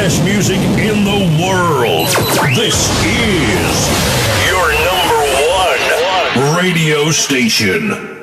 best music in the world. This is your number one radio station.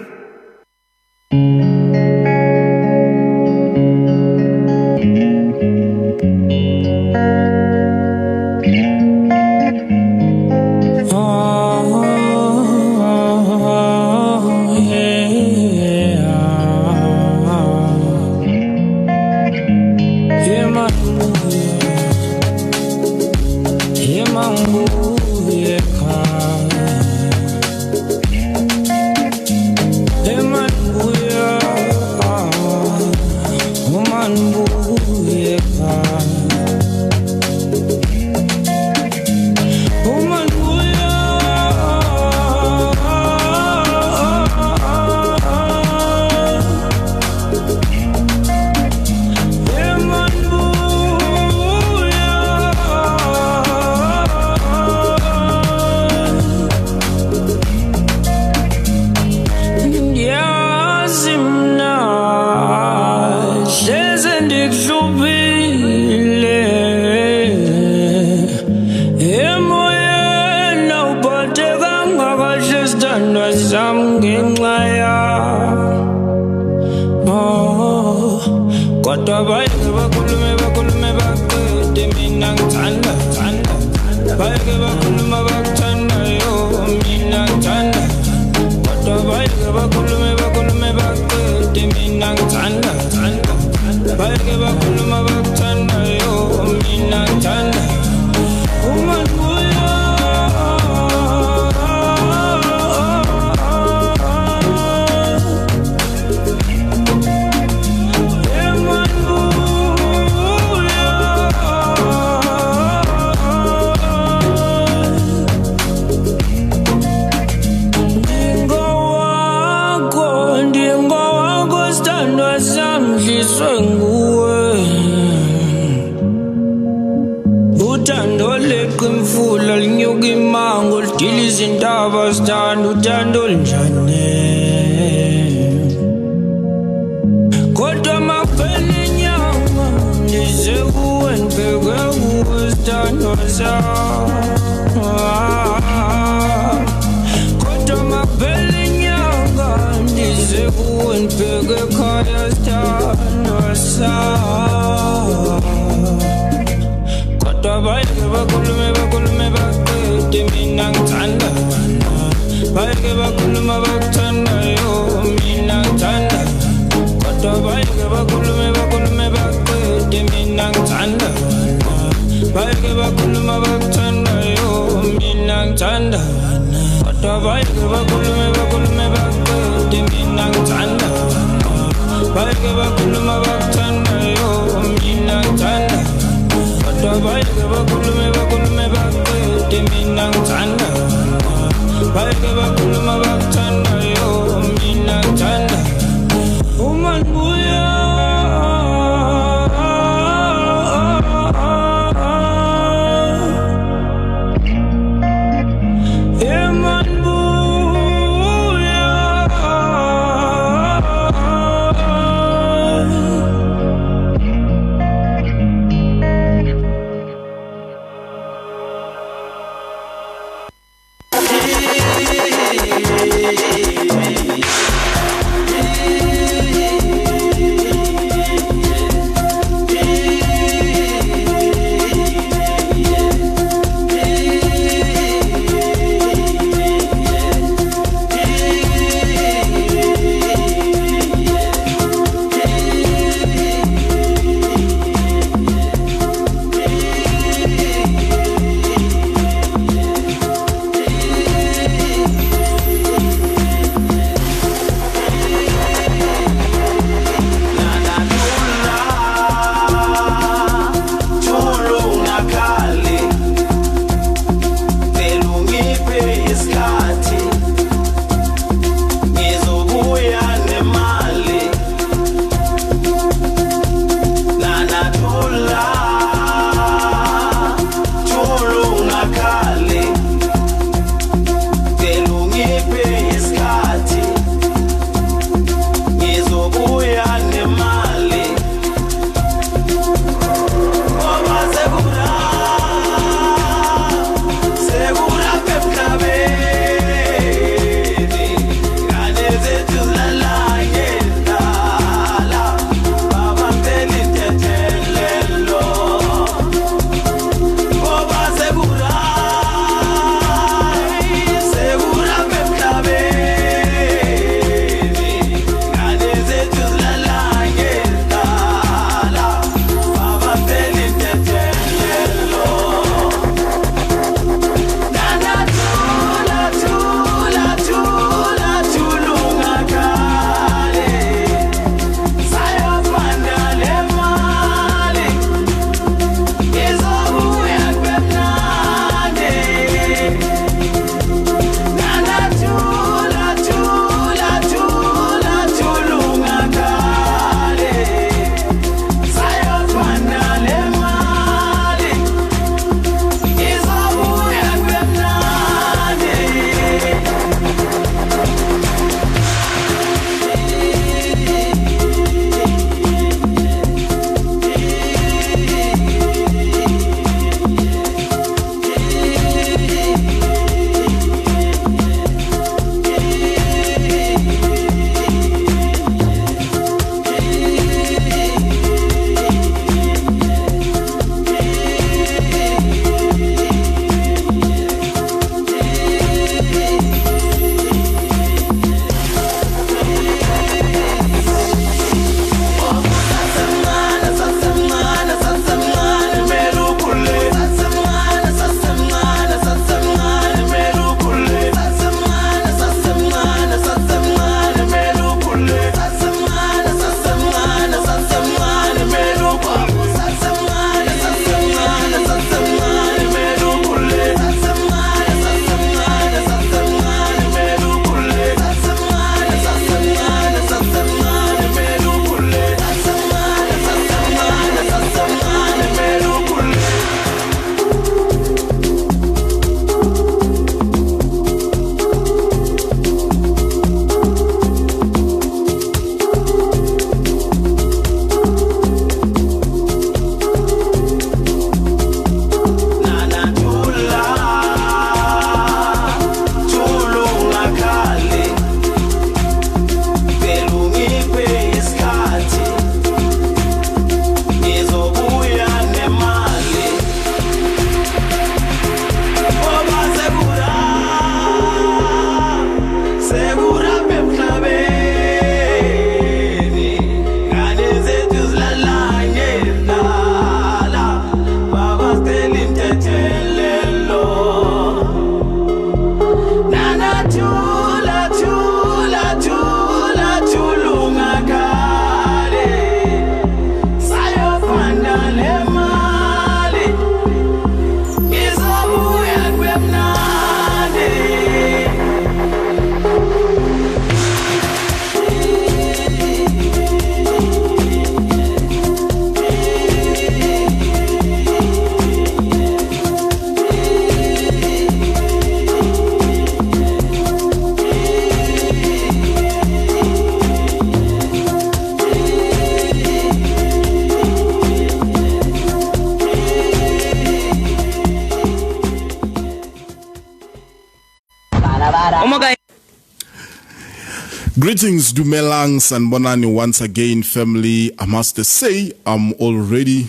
Greetings, Dumelang Sanbonani once again, family. I must say, I'm already,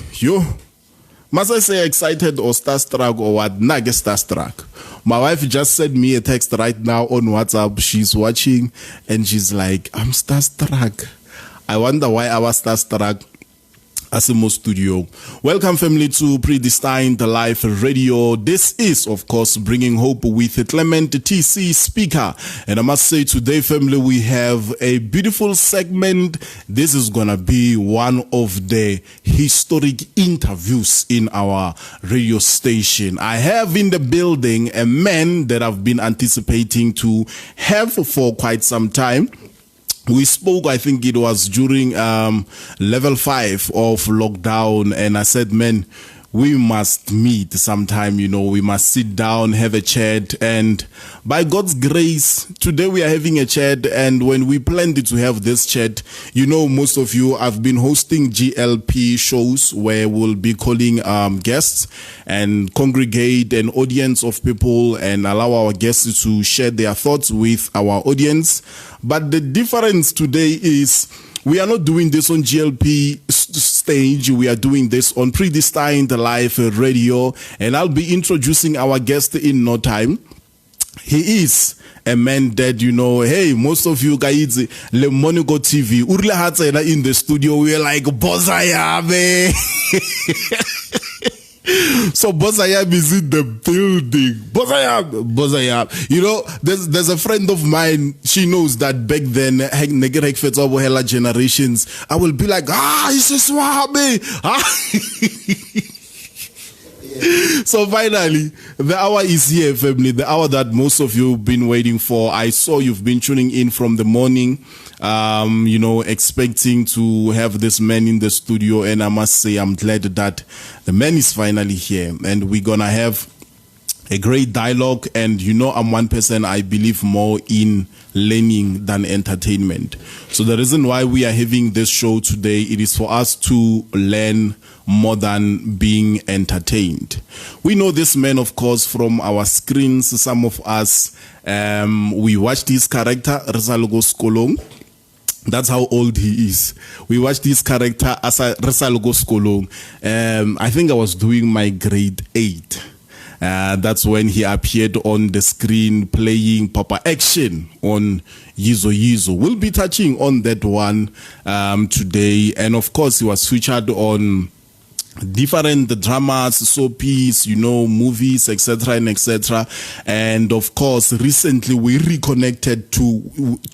must I say excited or starstruck or what? Nah, get starstruck. My wife just sent me a text right now on WhatsApp. She's watching and she's like, I'm starstruck. I wonder why I was starstruck. Asimo Studio. Welcome, family, to Predestined Live Radio. This is, of course, bringing hope with Clement TC Speaker. And I must say today, family, we have a beautiful segment. This is going to be one of the historic interviews in our radio station. I have in the building a man that I've been anticipating to have for quite some time. We spoke, I think it was during level 5 of lockdown, and I said, man, we must meet sometime, we must sit down, have a chat, and by God's grace, today we are having a chat, and when we planned to have this chat, most of you have been hosting GLP shows where we'll be calling guests and congregate an audience of people and allow our guests to share their thoughts with our audience. But the difference today is we are not doing this on GLP stage. We are doing this on Predestined Live Radio, and I'll be introducing our guest in no time. He is a man that, hey, most of you guys, Le Monaco TV, Urle Hatsena in the studio, we're like, Bozayabe. So Bozayab is in the building. Bozayab. There's a friend of mine. She knows that back then, generations, I will be like, it's a Swabe. So finally, the hour is here, family. The hour that most of you have been waiting for. I saw you've been tuning in from the morning, expecting to have this man in the studio. And I must say, I'm glad that the man is finally here. And we're going to have a great dialogue. And I'm one person I believe more in learning than entertainment. So the reason why we are having this show today, it is for us to learn more than being entertained. We know this man, of course, from our screens. Some of us, we watched his character, Resalogo Skolong. That's how old he is. We watched his character as a Resalogo Skolong. I think I was doing my grade 8. That's when he appeared on the screen playing Papa Action on Yizo Yizo. We'll be touching on that one today. And of course, he was featured on different dramas, soapies, movies, etc. and etc. And of course, recently we reconnected to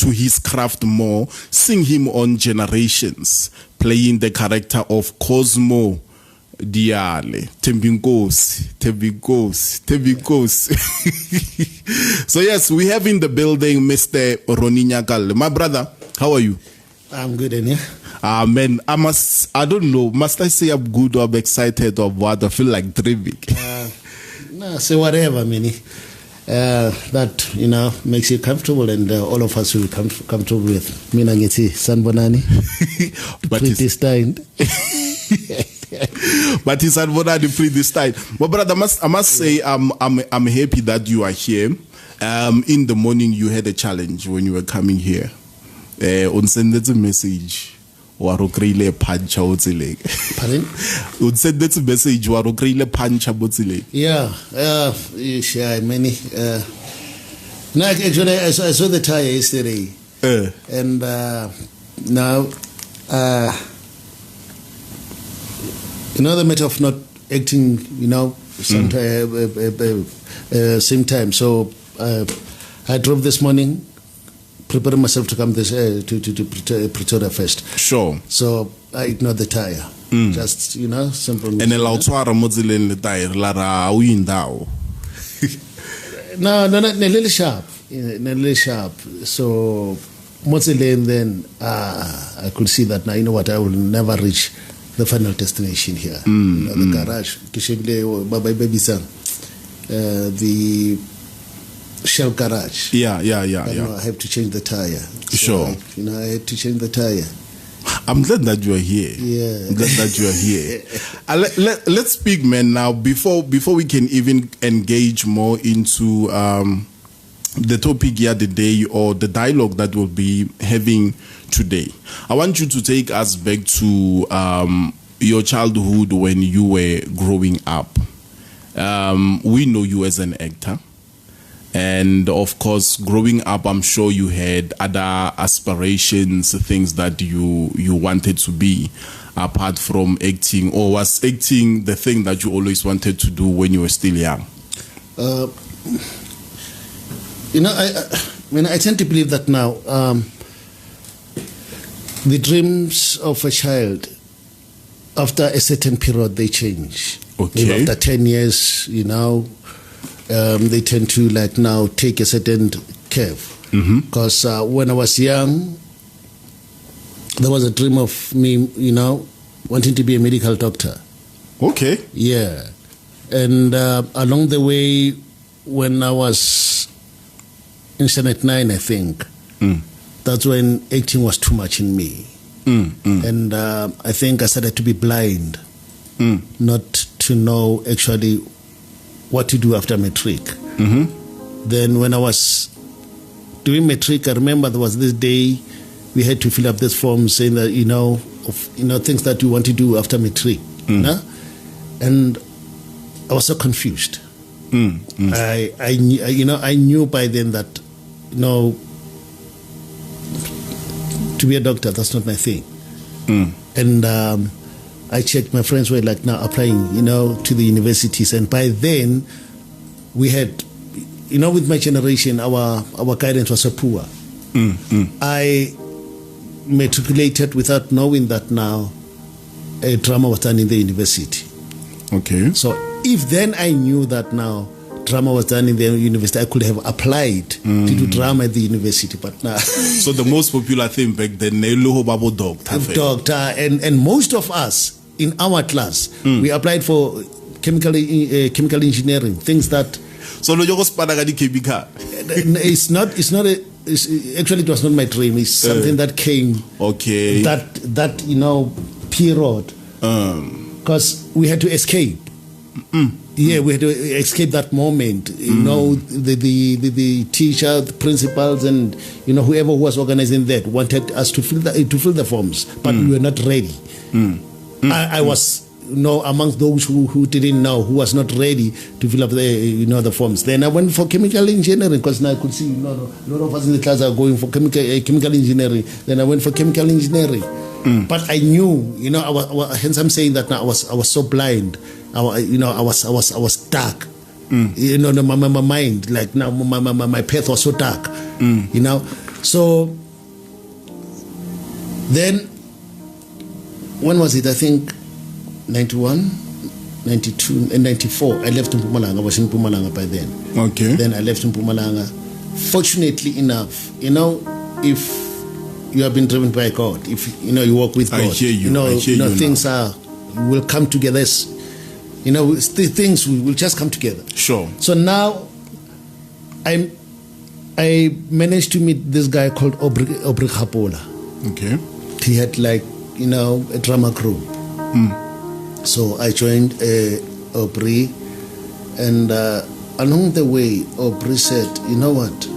his craft more, seeing him on Generations, playing the character of Cosmo Diale, Tembinkosi. So yes, we have in the building Mr. Ronnie Nyakale. My brother, how are you? I'm good, and you? Man, I don't know, must I say I'm good or I'm excited or what? I feel like dreaming. No, say whatever, Minnie. That, makes you comfortable, and all of us will be comfortable with Minangeti Sanbonani. Predestined. But he's Sanbonani predestined. But brother, I must say I'm happy that you are here. In the morning you had a challenge when you were coming here. On send a message. Pardon? Send that message. Yeah, many. No, actually, I saw the tire yesterday, and now, the matter of not acting, same time. So I drove this morning, preparing myself to come this to Pretoria first. Sure. So I ignored the tire. Just simple. And allow the tire, Lara window. No, a little sharp. So Mozilane, then I could see that now. You know what? I will never reach the final destination here. The garage, the Shell garage. Yeah. I have to change the tire. So sure. I had to change the tire. I'm glad that you are here. Yeah. I'm glad that you are here. Let's speak, man, now, before we can even engage more into the topic here today, or the dialogue that we'll be having today. I want you to take us back to your childhood when you were growing up. We know you as an actor. And of course, growing up, I'm sure you had other aspirations, things that you wanted to be apart from acting, or was acting the thing that you always wanted to do when you were still young? I tend to believe that now the dreams of a child, after a certain period, they change. Okay. Maybe after 10 years, they tend to now take a certain curve. Because when I was young, there was a dream of me, wanting to be a medical doctor. Okay. Yeah. And along the way, when I was in Standard 9, I think, that's when acting was too much in me. And I think I started to be blind, not to know actually what to do after matric. Then when I was doing matric, I remember there was this day we had to fill up this form saying that things that you want to do after matric. And I was so confused. I knew by then that to be a doctor, that's not my thing. And I checked, my friends were now applying, to the universities. And by then, we had, with my generation, our guidance was so poor. I matriculated without knowing that now a drama was done in the university. Okay. So if then I knew that now drama was done in the university, I could have applied to do drama at the university. But now, so the most popular thing back then, doctor, and most of us in our class, we applied for chemical engineering, things that. So no, chemical. Actually, it was not my dream. It's something that came. Okay. That period. Because we had to escape. Yeah, we had to escape that moment. The teacher, the principals, and whoever was organizing that wanted us to fill the forms, but we were not ready. I was amongst those who didn't know, who was not ready to fill up the forms. Then I went for chemical engineering because now I could see a lot of us in the class are going for chemical engineering. Then I went for chemical engineering. But I knew, hence I'm saying that now I was so blind. I was dark. My mind, now my path was so dark. So then, when was it? I think 91, 92, and 94. I left in Mpumalanga. I was in Mpumalanga by then. Okay. Then I left in Mpumalanga. Fortunately enough, if you have been driven by God, if you walk with God, I hear you. Things will come together. Things will just come together. Sure. So now, I managed to meet this guy called Aubrey Khapola. Okay. He had a drama group. So I joined Aubrey, and along the way, Aubrey said, "You know what?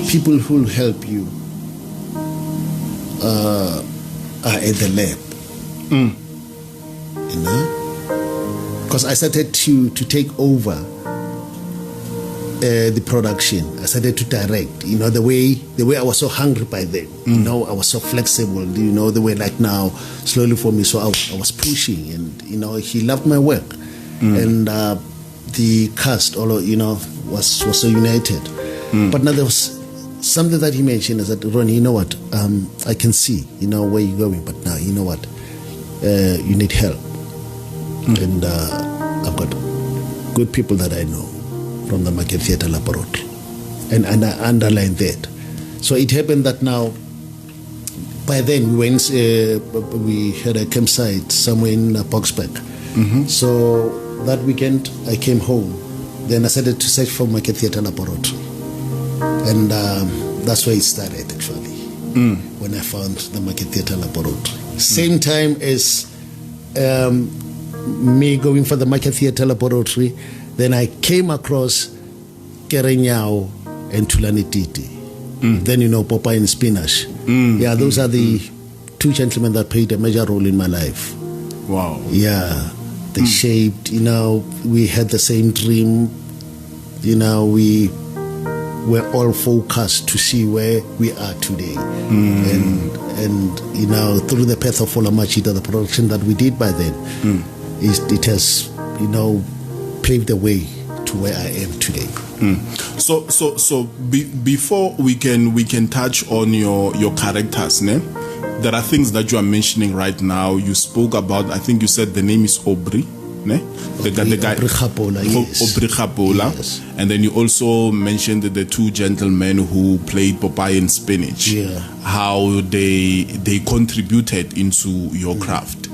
People who will help you are at the lab." Because I started to take over the production. I started to direct. The way I was so hungry by then. I was so flexible. The way now slowly for me. So I was pushing, and he loved my work, and the cast all was so united. But now there was something that he mentioned is that, Ronnie, you know what? I can see where you're going, but now you know what? You need help, and I've got good people that I know from the Market Theatre Laboratory, and I underline that. So it happened that now, by then we had a campsite somewhere in Boxburg. So that weekend I came home. Then I started to search for Market Theatre Laboratory, and that's where it started actually. When I found the Market Theatre Laboratory, same time as me going for the Market Theatre Laboratory, then I came across Kerenyao and Tulani Titi. Then, Popeye and Spinach. Yeah, those are the two gentlemen that played a major role in my life. Wow. Yeah, they shaped, we had the same dream. We were all focused to see where we are today. And through the path of Olamachita, the production that we did by then, it has, paved the way to where I am today. So before we can touch on your characters, ne? There are things that you are mentioning right now. You spoke about, I think you said the name is Aubrey, ne? The guy Aubrey Kgapola, yes. Aubrey Kgapola. Yes. And then you also mentioned the two gentlemen who played Popeye and Spinach. Yeah. How they contributed into your craft.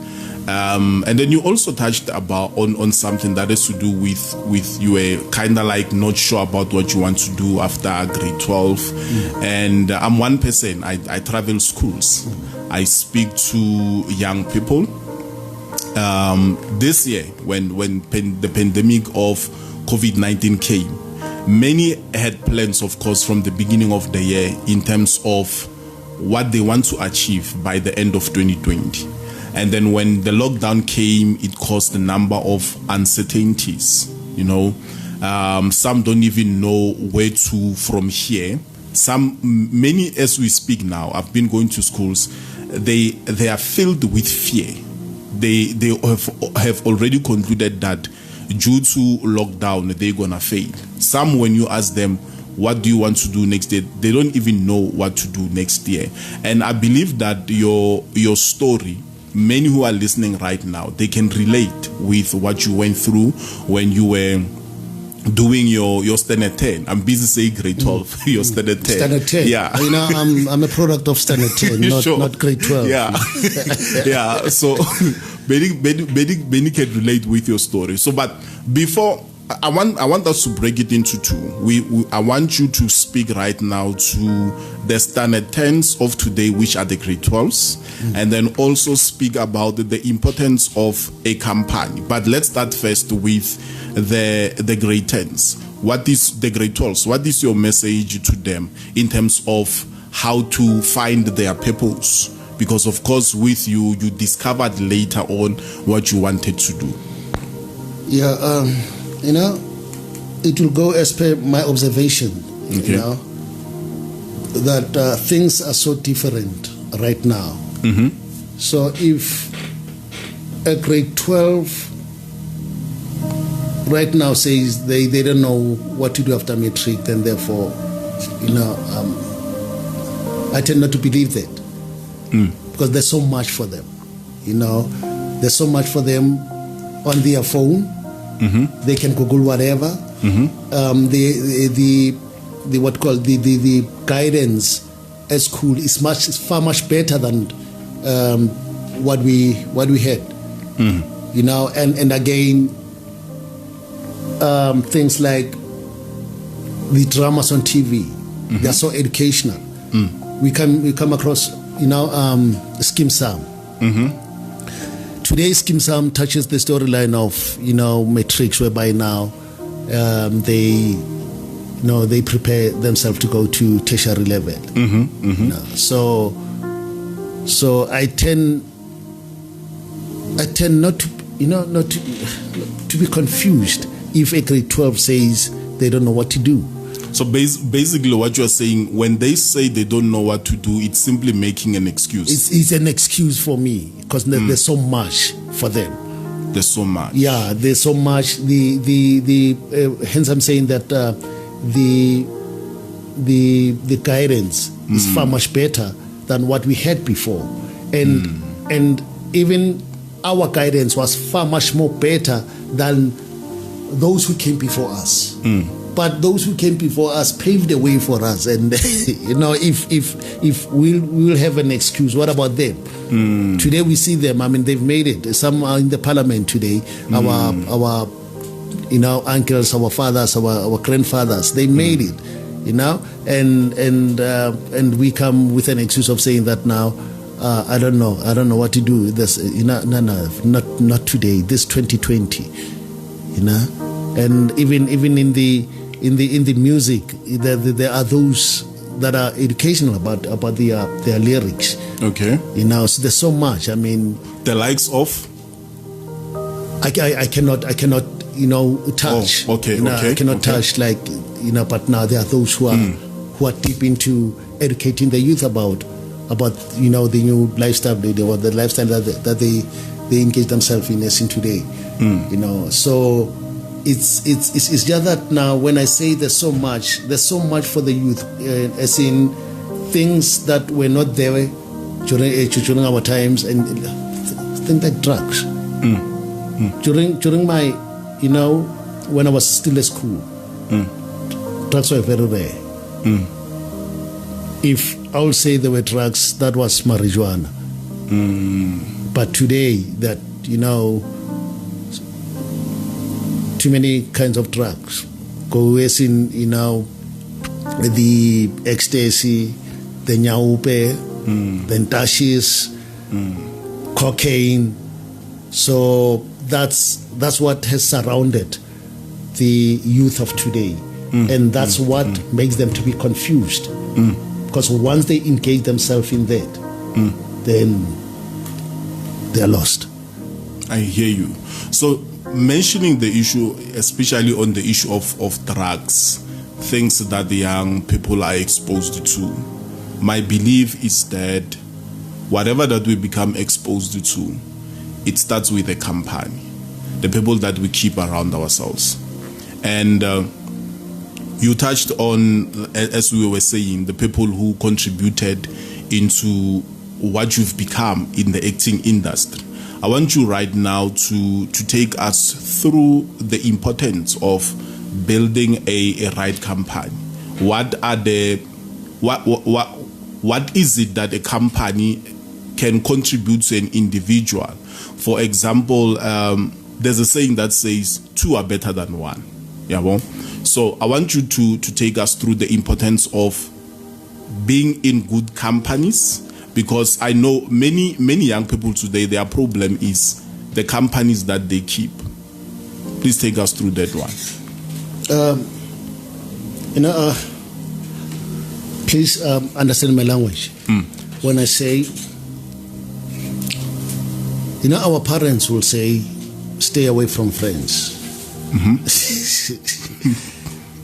And then you also touched on something that has to do with you were kind of like not sure about what you want to do after grade 12. And I'm one person. I travel schools. I speak to young people. This year, when the pandemic of COVID-19 came, many had plans, of course, from the beginning of the year in terms of what they want to achieve by the end of 2020. And then when the lockdown came, it caused a number of uncertainties. Some don't even know where to from here. Many as we speak now, I've been going to schools, they are filled with fear. They have already concluded that due to lockdown, they're gonna fail. Some, when you ask them, what do you want to do next year, they don't even know what to do next year. And I believe that your story, many who are listening right now, they can relate with what you went through when you were doing your standard 10. I'm busy saying grade 12. Your standard 10. Standard 10. Yeah. I'm a product of standard 10, not grade 12. Yeah. Yeah. So many can relate with your story. So, but before, I want us to break it into two. I want you to speak right now to the standard 10s of today, which are the grade 12s, and then also speak about the importance of a campaign. But let's start first with the grade 10s. What is the grade 12s? What is your message to them in terms of how to find their purpose? Because of course, with you discovered later on what you wanted to do. Yeah. It will go as per my observation, that things are so different right now. So if a grade 12 right now says they don't know what to do after matric, then therefore, I tend not to believe that. Because there's so much for them. There's so much for them on their phone. They can Google whatever. The guidance at school is far much better than what we had. And again, things like the dramas on TV, they are so educational. We come across Skim Sam. Today's Skim Sam touches the storyline of matrix, whereby now they prepare themselves to go to tertiary level. So I tend not to be confused if a grade 12 says they don't know what to do. So basically what you're saying, when they say they don't know what to do, it's simply making an excuse. It's an excuse for me, because there's so much for them. There's so much. Yeah, there's so much. Hence I'm saying that the guidance is far much better than what we had before. And even our guidance was far much more better than those who came before us. But those who came before us paved the way for us, and if we'll have an excuse, what about them? Today we see them. I mean, they've made it. Some are in the parliament today. Our uncles, our fathers, our grandfathers, they made it. And we come with an excuse of saying that now. I don't know what to do. This, not today. This 2020, and even in the in the music, there are those that are educational about their lyrics. Okay. So there's so much. I mean, the likes of. I cannot touch. Oh, okay. I cannot touch but now there are those who are deep into educating the youth about the new lifestyle, the lifestyle that they engage themselves in as in today. So it's just that now when I say there's so much for the youth, as in things that were not there during our times, and things like drugs. During my, when I was still at school, drugs were very rare. If I would say there were drugs, that was marijuana. But today, that, too many kinds of drugs. Go as in, the ecstasy, the nyaupe, the dashes, cocaine. So that's what has surrounded the youth of today. And that's what makes them to be confused. Because once they engage themselves in that, then they're lost. I hear you. So mentioning the issue, especially on the issue of drugs, things that the young people are exposed to, my belief is that whatever that we become exposed to, it starts with the company, the people that we keep around ourselves. And you touched on, as we were saying, the people who contributed into what you've become in the acting industry. I want you right now to take us through the importance of building a right company. What is it that a company can contribute to an individual? For example, there's a saying that says two are better than one. Yeah, well, so I want you to take us through the importance of being in good companies, because I know many young people today, their problem is the companies that they keep. Please take us through that one. Please understand my language. When I say, our parents will say, stay away from friends.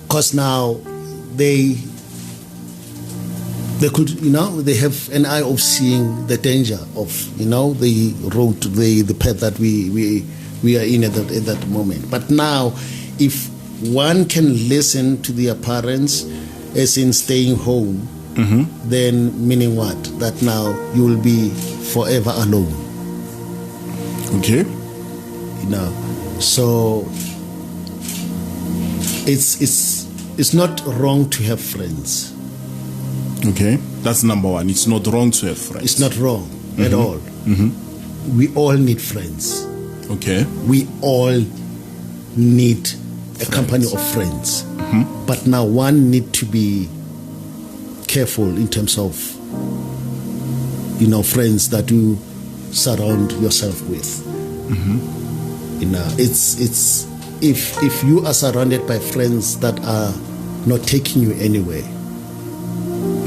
Because now they could, they have an eye of seeing the danger of, the road, the path that we are in at that moment. But now, if one can listen to their parents, as in staying home, then meaning what? That now you will be forever alone. Okay. So it's not wrong to have friends. Okay, that's number one. It's not wrong to have friends. It's not wrong at all. We all need friends. Okay. We all need a company of friends. But now one need to be careful in terms of, friends that you surround yourself with. It's if you are surrounded by friends that are not taking you anywhere,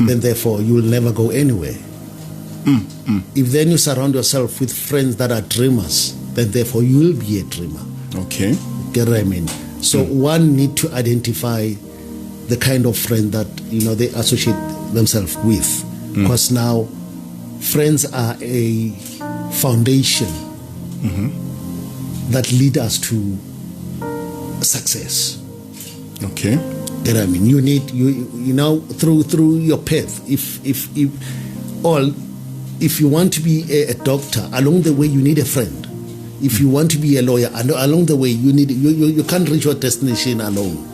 then therefore you will never go anywhere. If then you surround yourself with friends that are dreamers, then therefore you will be a dreamer. Okay. Get what I mean? So one need to identify the kind of friend that they associate themselves with, because now friends are a foundation that lead us to success. Okay. Get what I mean? You need through your path. If you want to be a doctor, along the way you need a friend. If you want to be a lawyer, along the way you can't reach your destination alone.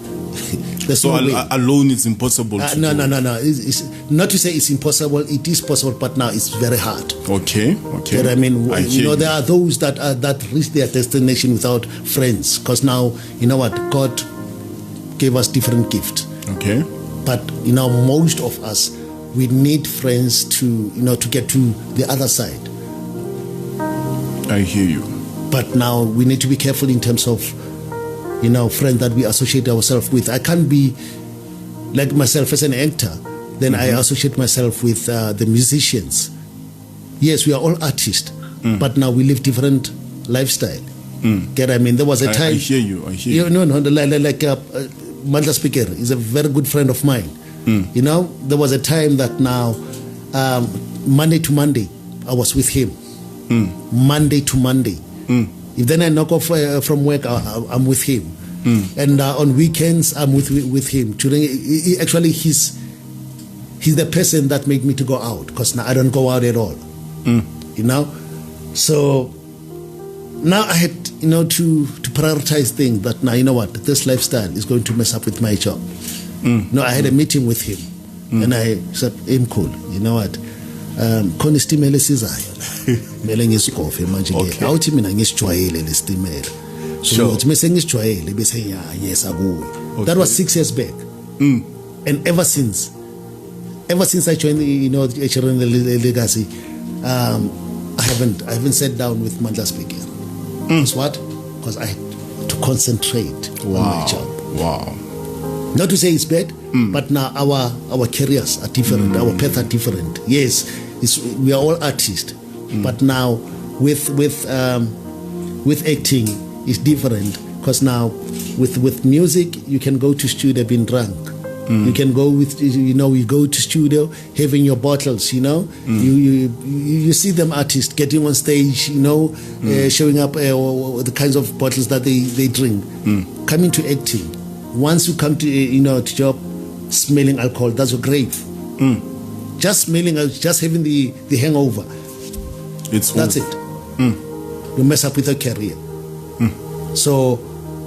So alone it's impossible to no. It's not to say it's impossible. It is possible, but now it's very hard. Okay. But I mean, there are those that reach their destination without friends, because now God gave us different gifts. Okay. But most of us, we need friends to get to the other side. I hear you. But now we need to be careful in terms of friends that we associate ourselves with. I can't be like myself as an actor. Then I associate myself with the musicians. Yes, we are all artists, but now we live different lifestyle. Get I mean? There was a time. I hear you. No, like Mandla Speaker is a very good friend of mine. There was a time that now, Monday to Monday, I was with him. Monday to Monday. If then I knock off from work, I'm with him. And on weekends, I'm with him. Actually, he's the person that made me to go out, because now I don't go out at all. So now I had to prioritize things that now, this lifestyle is going to mess up with my job. No, I had a meeting with him, and I said, "I'm cool. You know what? Khona istimela esizayo mele ngisikofe manje ke awuthi mina ngisijwayele lestimela so uthi mase ngisijwayele bese yes akuwe." That was 6 years back. And ever since I joined the Children Legacy, I haven't sat down with Mandla Speaker. Because what? Because I had to concentrate on my job. Wow. Not to say it's bad, but now our careers are different, our paths are different. Yes, we are all artists, but now with acting it's different, because now with music you can go to studio being drunk. You can go you go to studio having your bottles. You see them artists getting on stage, showing up the kinds of bottles that they drink. Coming to acting, once you come to to job, smelling alcohol, that's your grave. Just smelling, just having the hangover. That's it. You mess up with your career. So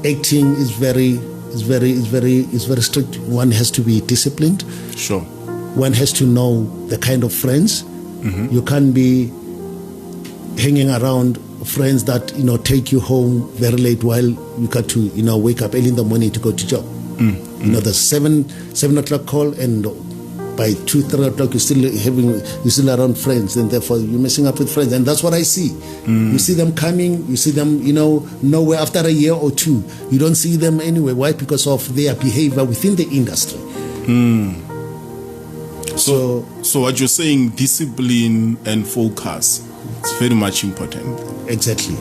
acting is very strict. One has to be disciplined. Sure. One has to know the kind of friends. You can't be hanging around friends that take you home very late while you got to wake up early in the morning to go to job. The 7 o'clock call, and by 2-3 o'clock you're still around friends, and therefore you're messing up with friends. And that's what I see. You see them coming, you see them nowhere after a year or two. You don't see them anywhere. Why? Because of their behavior within the industry. So what you're saying, discipline and focus, it's very much important. Exactly.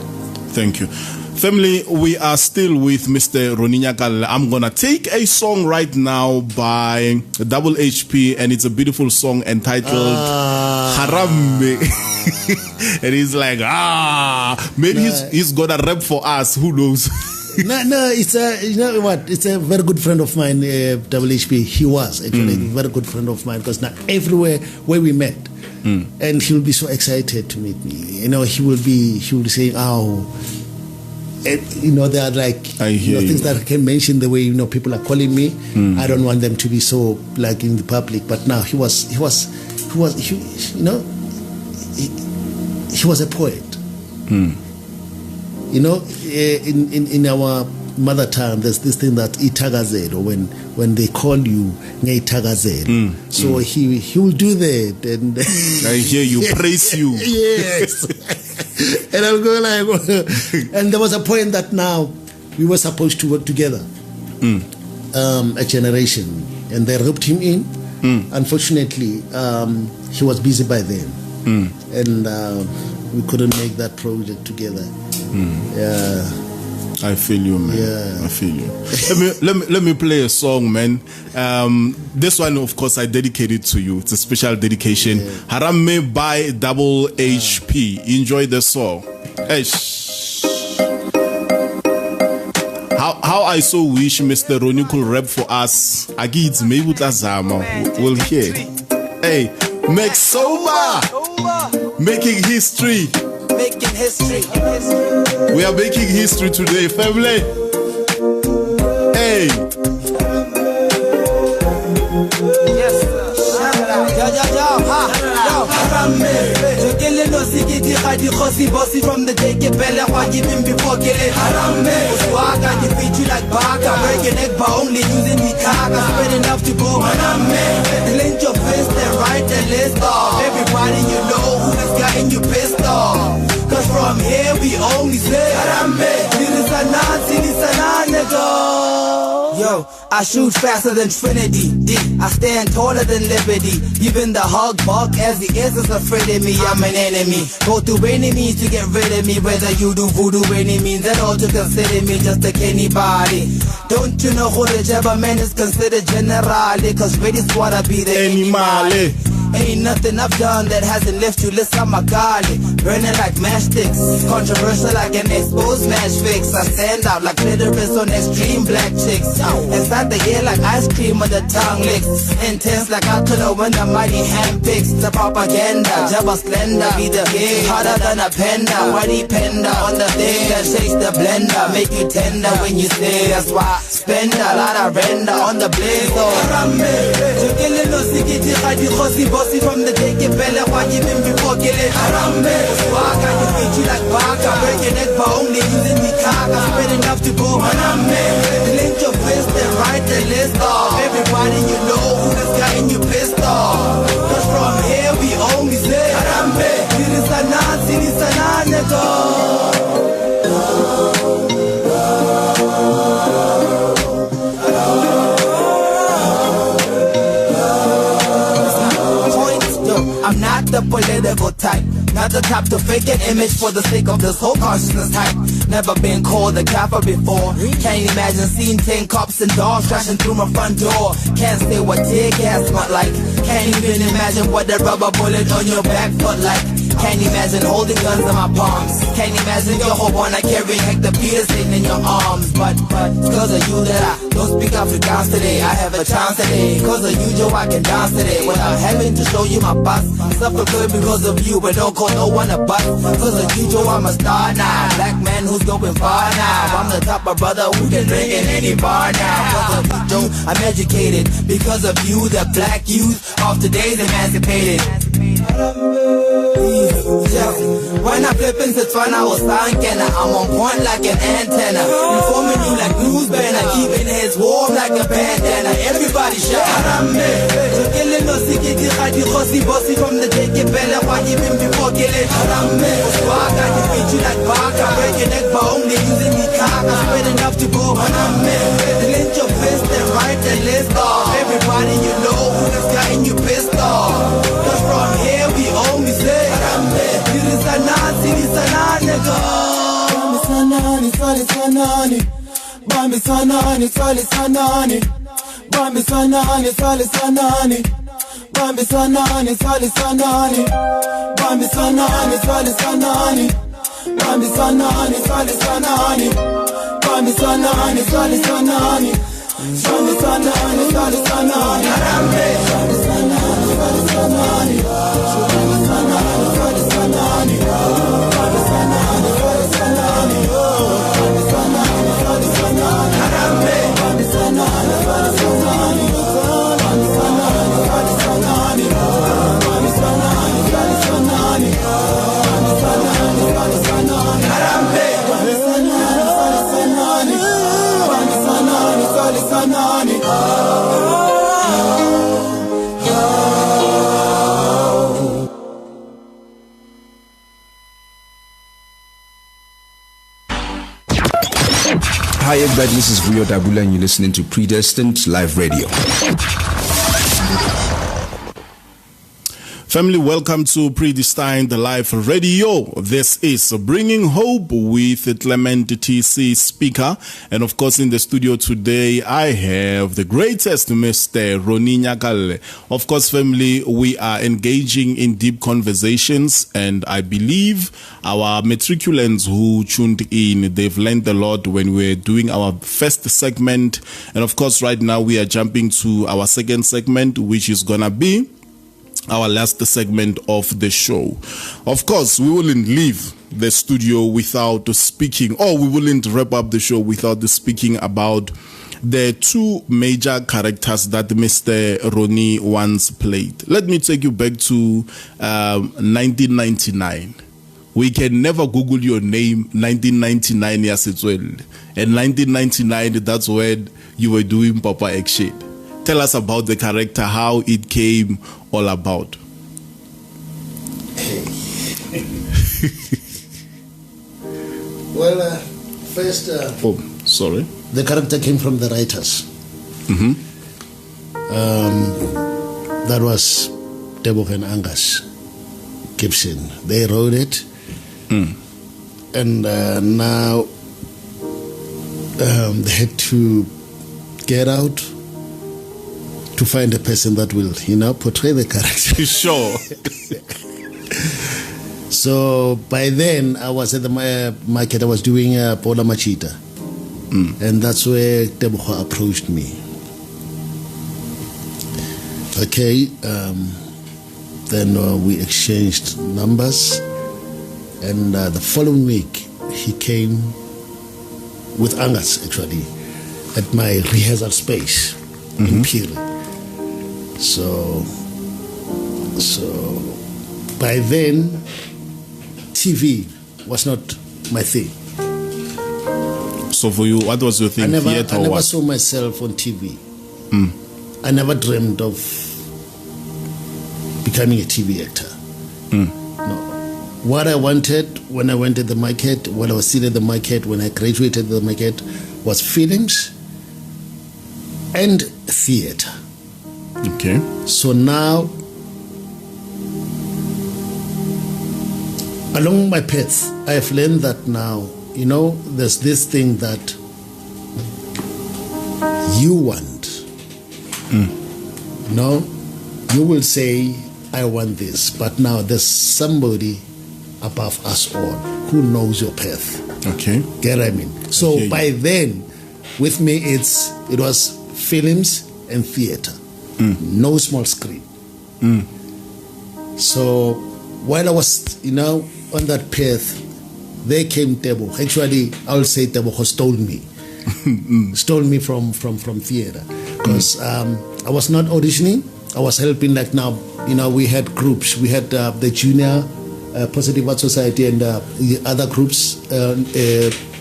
Thank you. Family, we are still with Mr. Ronnie Nyakale. I'm going to take a song right now by Double HP, and it's a beautiful song entitled Harame. And he's like, maybe he's going to rap for us. Who knows? No, it's it's a very good friend of mine, Double HP. He was actually a very good friend of mine, because now everywhere where we met, and he'll be so excited to meet me. He will be saying, there are things that I can mention, the way people are calling me. I don't want them to be so like in the public. But now he was a poet. In our mother tongue, there's this thing that itagazelo, when they call you itagazelo. So he will do that, and I hear you, praise you. Yes. And I'll go like, and there was a point that now we were supposed to work together, a generation, and they roped him in. Unfortunately, he was busy by then, and we couldn't make that project together. Yeah. I feel you, man. Yeah. I feel you. Let me play a song, man. This one, of course, I dedicate it to you. It's a special dedication. Yeah. Harame by Double HP. Enjoy the song. How I so wish Mr. Ronnie could rap for us. Agid's maybe we'll hear. Hey, make sober, making history. Making history. We are making history today, family. Hey. Yes, sir. From the day get better, why give him before getting harame? Swag, I can beat you like Baka. Breaking egg by only using the kaga. Spread enough to go harame. Clench your fist and write the list off. Everybody you know who this guy and you pissed off. Cause from here we only say harame. This is a nigga. Yo, I shoot faster than Trinity. D, I stand taller than Liberty. Even the hog bark as the is afraid of me. I'm an enemy. Go through any means to get rid of me. Whether you do voodoo, any means at all to consider me just like anybody. Don't you know who the jabber man is considered generally? Cause ready squad I be the animal. Ain't nothing I've done that hasn't left you list on my garlic. Burning like matchsticks, controversial like an exposed match fix. I stand out like clitoris on extreme black chicks. Inside the ear like ice cream when the tongue licks. Intense like I could have when the mighty hand picks. The propaganda, Jabba splendor, be the king. Harder than a panda, whitey panda on the thing that shakes the blender. Make you tender when you say that's why I spend a lot of render on the blaze. From the day you bella, why you been before killing Harambe? Swag, I can beat you like Baka. Break your neck for only using the kaka. Spread enough to go Harambe. Link your fist and write the list off. Everybody you know who this guy and you pissed off. Cause from here we only say Harambe. Siri sana, nigga. I'm not the political type, not the type to fake an image for the sake of this whole consciousness hype. Never been called a kappa before. Can't imagine seeing 10 cops and dogs crashing through my front door. Can't say what tear gas smell like. Can't even imagine what the rubber bullet on your back felt like. Can't imagine holding guns in my palms. Can't imagine your whole one I carry Hector Peter sitting in your arms. But cause of you that I don't speak Afrikaans today. I have a chance today. Cause of you Joe I can dance today without having to show you my bust. Suffer good because of you but don't call no one a bust. Cause of you Joe I'm a star now. Black man who's going far now. I'm the type of brother who can drink in any bar now. Cause of you Joe I'm educated. Because of you the black youth of today's emancipated. When I flip into fun, I was thinking I'm on point like an antenna. Informing you like news banner, keeping heads warm like a bandana. Everybody shout Harambe. Killing no sikiti khadi khosi bossy from the day you bella why you been before killing Harambe. Swag I can beat you like Baka. Break your neck for only using the kaka. Spread enough to go Harambe. Link your fist and write the list off. Everybody you know who this guy and you pissed off. Cause from here we only say Harambe. Siri sana, nigga. Bambi sanani, Bambi sanani, Sali sanani. Bambi sanani, Sali sanani. Bambi sanani, Sali sanani. Bambi sanani, Sali sanani. Bambi sanani, Sali sanani. Bambi sanani, Sali sanani. Bambi sanani, Sali sanani. Harambe. Bambi sanani, Sali sanani. Bambi sanani, Sali sanani. Bambi sanani, Sali sanani. Bambi sanani, Sali sanani. Harambe. Bambi sanani, Sali sanani. Bambi sanani, Sali sanani. Bambi sanani, Sali sanani. Bambi sanani, Sali sanani. Harambe. Bambi sanani, Sali sanani. Bambi sanani, Sali sanani. Hi everybody, this is Rio Dabula and you're listening to Predestined Live Radio. Family, welcome to Predestined Live Radio. This is Bringing Hope with Clement TC Speaker. And of course, in the studio today, I have the greatest Mr. Ronnie Nyakale. Of course, family, we are engaging in deep conversations, and I believe our matriculants who tuned in, they've learned a lot when we're doing our first segment. And of course, right now, we are jumping to our second segment, which is gonna be our last segment of the show. Of course, we wouldn't leave the studio without speaking, or we wouldn't wrap up the show without speaking about the two major characters that Mr. Ronnie once played. Let me take you back to 1999. We can never Google your name 1999 years as well. And 1999, that's when you were doing Papa Action. Tell us about the character, how it came all about. Well, first... sorry. The character came from the writers. That was Tebogo and Angus Gibson. They wrote it. And now they had to get out to find a person that will, portray the character. Sure. So by then, I was at the market. I was doing Paula Machita. And that's where Tebogo approached me. Okay. Then we exchanged numbers. And the following week, he came with Angus, actually, at my rehearsal space in Piri. So by then, TV was not my thing. So for you, what was your thing? I Theater or never what? saw myself on TV. I never dreamed of becoming a TV actor. No. What I wanted when I went to the market, when I was still at the market, when I graduated the market, was films and theater. Okay. So now, along my path, I have learned that now, there's this thing that you want. You will say, I want this, but now there's somebody above us all who knows your path. Okay. Get what I mean? So by then, with me, it was films and theater. No small screen. So while I was, on that path, there came Tebogo. Actually, I will say Tebogo stole me. Stole me from theater. Because I was not auditioning. I was helping, like now, we had groups. We had the Junior Positive Art Society and the other groups.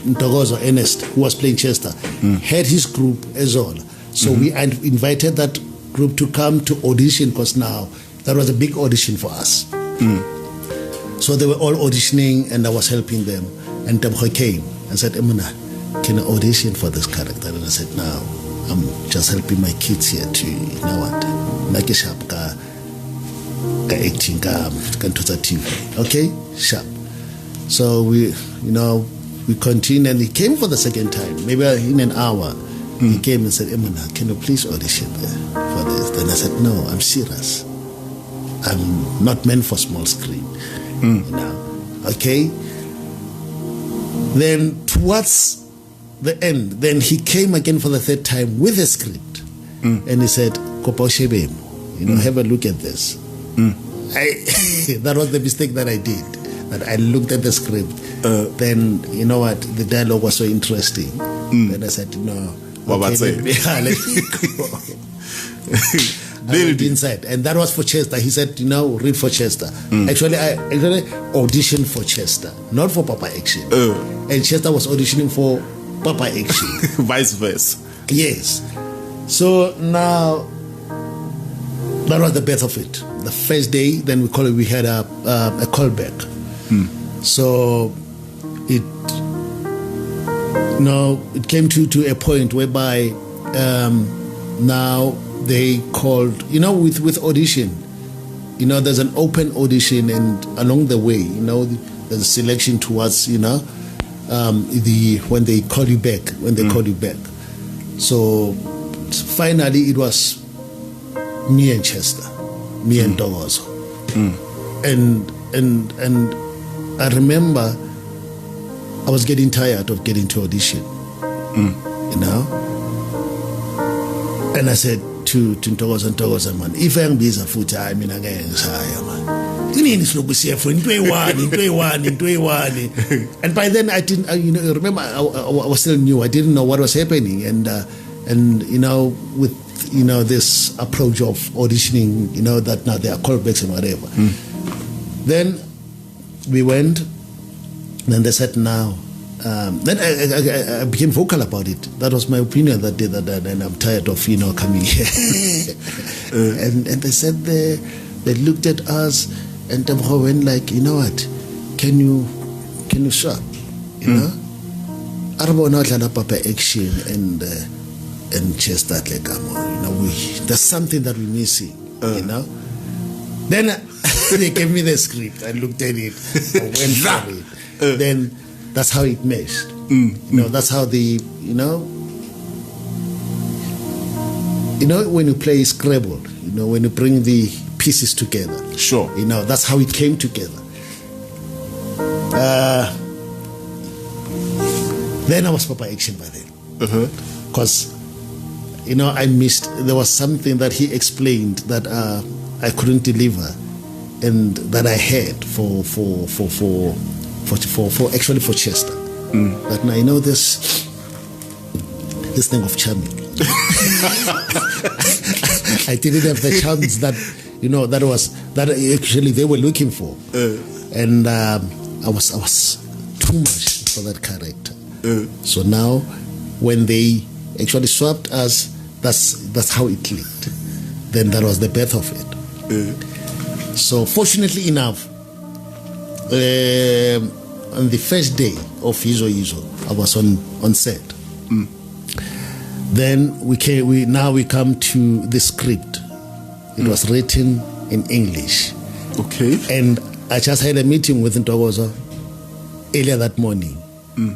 Ntokozo Ernest, who was playing Chester, had his group as well. So we invited that group to come to audition, because now that was a big audition for us. So they were all auditioning and I was helping them. And Tebogo came and said, Emuna, can I audition for this character? And I said, no, I'm just helping my kids here to, Nake sharp ka acting ka TV. Okay, sharp. So we continued, and he came for the second time, maybe in an hour. He came and said, Emuna, can you please audition for this? Then I said, no, I'm serious. I'm not meant for small screen. Okay. Then towards the end, then he came again for the third time with a script. And he said, Kopa Shebemo, have a look at this. That was the mistake that I did. That I looked at the script. Then, the dialogue was so interesting. Then I said, no. Let me go. I went inside, and that was for Chester. He said, read for Chester. Actually, I auditioned for Chester, not for Papa Action. And Chester was auditioning for Papa Action. Vice versa. Yes. So now, that was the birth of it. The first day, then we had a callback. So it came to a point whereby now they called, with audition, there's an open audition, and along the way, there's a selection towards, when they call you back, So finally it was me and Chester, me and Ntokozo. And I remember I was getting tired of getting to audition, And I said to Ntokozo, man, if I'm busy futhi, I mean, I'm man. And by then I didn't, remember I was still new. I didn't know what was happening, and with this approach of auditioning, that now there are callbacks and whatever. Then we went. Then they said now. Then I became vocal about it. That was my opinion that day. And I'm tired of coming here. And they said they looked at us, and Tebogo went like, what? Can you stop? Arabona dlala Papa Action, and Chester like, there's something that we're missing, Then they gave me the script. I looked at it. I went for it. Then that's how it meshed. That's how when you play Scrabble, when you bring the pieces together. Sure. That's how it came together. Then I was Papa Action by then. Because, I missed, there was something that he explained that I couldn't deliver and that I had for Chester. But now, this thing of charming. I didn't have the chance that that actually they were looking for, and I was too much for that character. So now, when they actually swapped us, that's how it clicked. Then that was the birth of it. So fortunately enough, on the first day of Yizo, I was on set. Then we come to the script. It was written in English. Okay. And I just had a meeting with Ntokozo earlier that morning.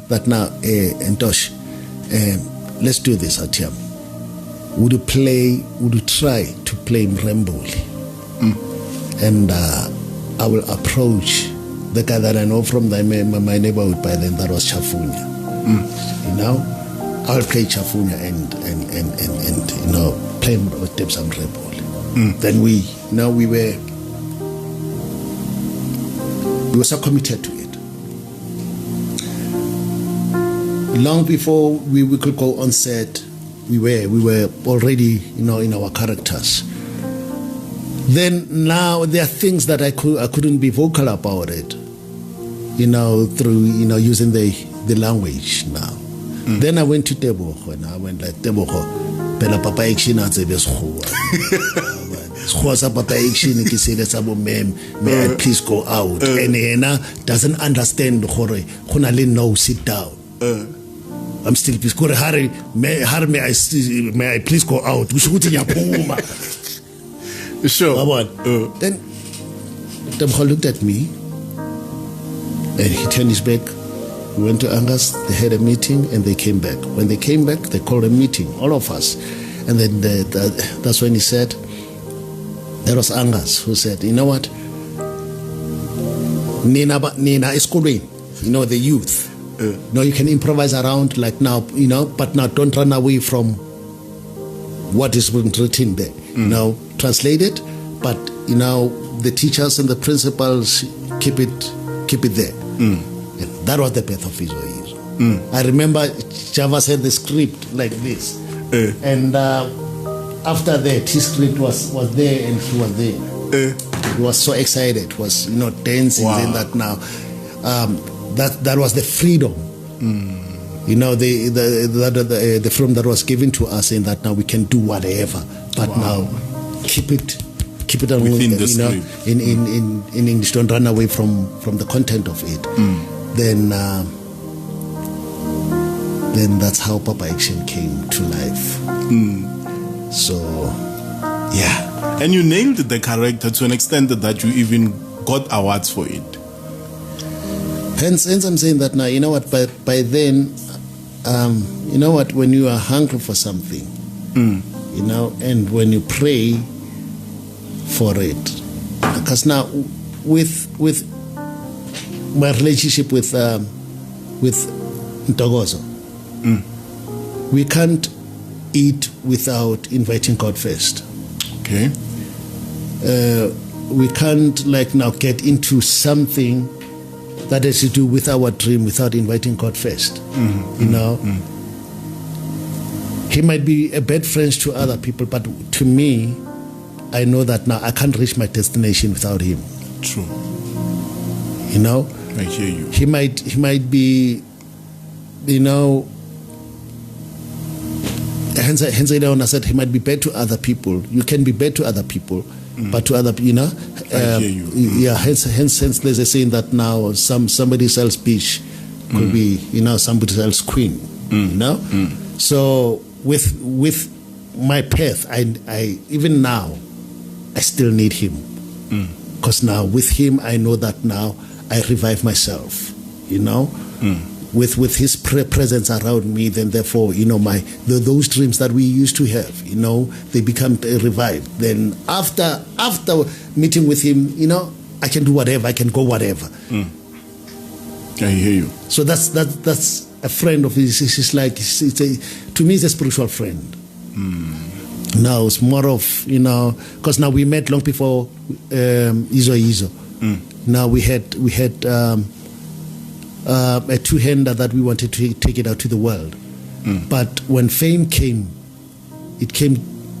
That now, Ntosh, let's do this, Atiam. Would you try to play Mremboli? And I will approach the guy that I know from my neighborhood by then, that was Chafunya. I'll play Chafunya and play Debs and Mremboli. Then we were so committed to it. Long before we could go on set, we were already in our characters. Then now there are things that I couldn't be vocal about it, through using the language now. Then I went to Tebogo and I went like, Tebogo, pela Papa Action at the Papa Action, may I please go out? And Hena doesn't understand no, sit down. I'm still please go Harry, may I please go out? We should Sure. Then Tebogo looked at me and he turned his back. We went to Angus, they had a meeting, and they came back. When they came back, they called a meeting, all of us. And then that's when he said, that was Angus who said, you know what? Nina is schooling, the youth. You can improvise around like now, but now don't run away from what is written there. Translate it, but, the teachers and the principals keep it there. And that was the birth of Yizo. I remember Java said the script like this. And after that, his script was there and he was there. He was so excited. He was, dancing. Wow. And that now. That was the freedom. The freedom that was given to us in that now we can do whatever. But now keep it within the script. In English, don't run away from the content of it. Then that's how Papa Action came to life. So, yeah. And you nailed the character to an extent that you even got awards for it. Hence I'm saying that now, by then, when you are hungry for something, and when you pray for it, because now with my relationship with Ntokozo, we can't eat without inviting God first. Okay. We can't now get into something that has to do with our dream without inviting God first. He might be a bad friend to other people, but to me, I know that now I can't reach my destination without him. True. I hear you. He might be, hence I said he might be bad to other people. You can be bad to other people, but to other, I hear you. Yeah. Hence, there's a saying that now somebody sells bitch could be, somebody sells queen. So with my path, I even now, I still need him. Because now with him, I know that now I revive myself, you know. With his presence around me, then therefore, you know, those dreams that we used to have, you know, they become revived. Then after meeting with him, you know, I can do whatever, I can go whatever. I hear you. So that's a friend of his. It's like, to me, it's a spiritual friend. Now it's more of, you know, because now we met long before Izo. Now we had a two-hander that we wanted to take it out to the world. But when fame came, it came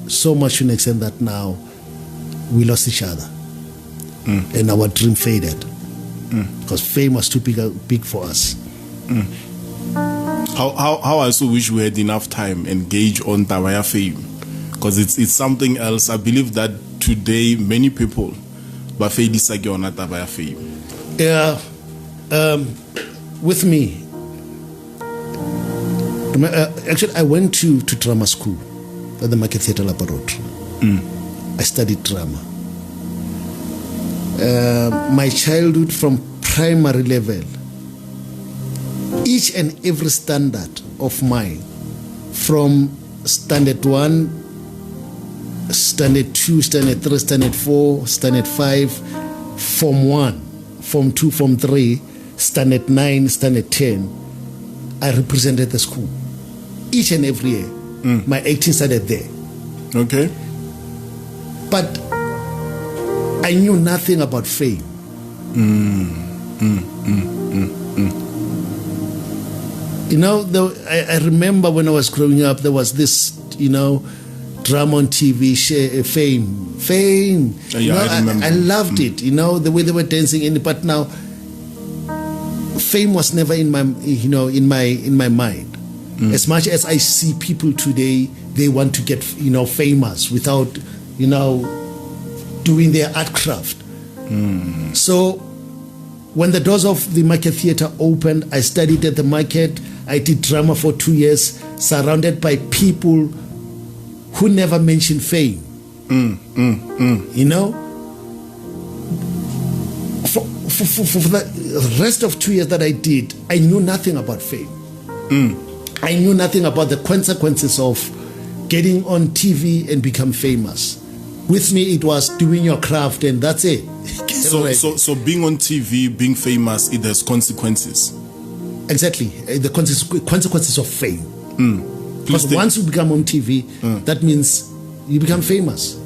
so much to an extent that now we lost each other. And our dream faded. Because fame was too big for us. How I also wish we had enough time engage on Tabaya fame. Because it's something else. I believe that today many people but Fedisagi on Tabaya fame. Yeah. With me, actually, I went to drama school at the Market Theatre Laboratory. I studied drama. My childhood from primary level, each and every standard of mine, from standard 1, standard 2, standard 3, standard 4, standard 5, form 1, form 2, form 3, standard 9, standard 10, I represented the school each and every year. My 18 started there. Okay. But I knew nothing about fame. You know, I remember when I was growing up, there was this, you know, drama on TV, fame. Yeah, you know, I remember. I loved it, you know, the way they were dancing in it. But now, fame was never in my, you know, in my mind. As much as I see people today, they want to get, you know, famous without, you know, doing their art craft. So when the doors of the Market Theatre opened, I studied at the Market. I did drama for 2 years, surrounded by people who never mentioned fame. You know, for the rest of 2 years that I did, I knew nothing about fame. I knew nothing about the consequences of getting on TV and become famous. With me, it was doing your craft, and that's it. So being on TV, being famous, it has consequences. Exactly, the consequences of fame. Because once you become on TV, that means you become famous.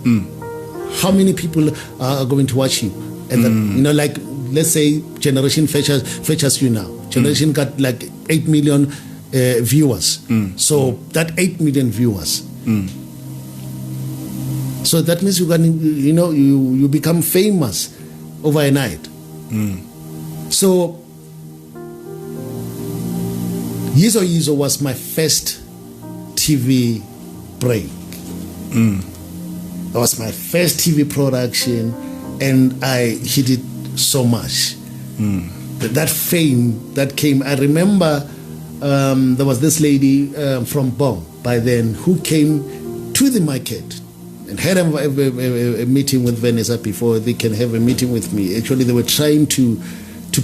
How many people are going to watch you? And then, you know, like, let's say Generation features you now. Generation got like 8 million viewers. So that 8 million viewers. So that means you can, you know, you become famous overnight. So Yizo was my first TV break. That was my first TV production, and I hit it so much. That fame that came, I remember there was this lady from Bong by then who came to the Market and had a meeting with Vanessa before they can have a meeting with me. Actually, they were trying to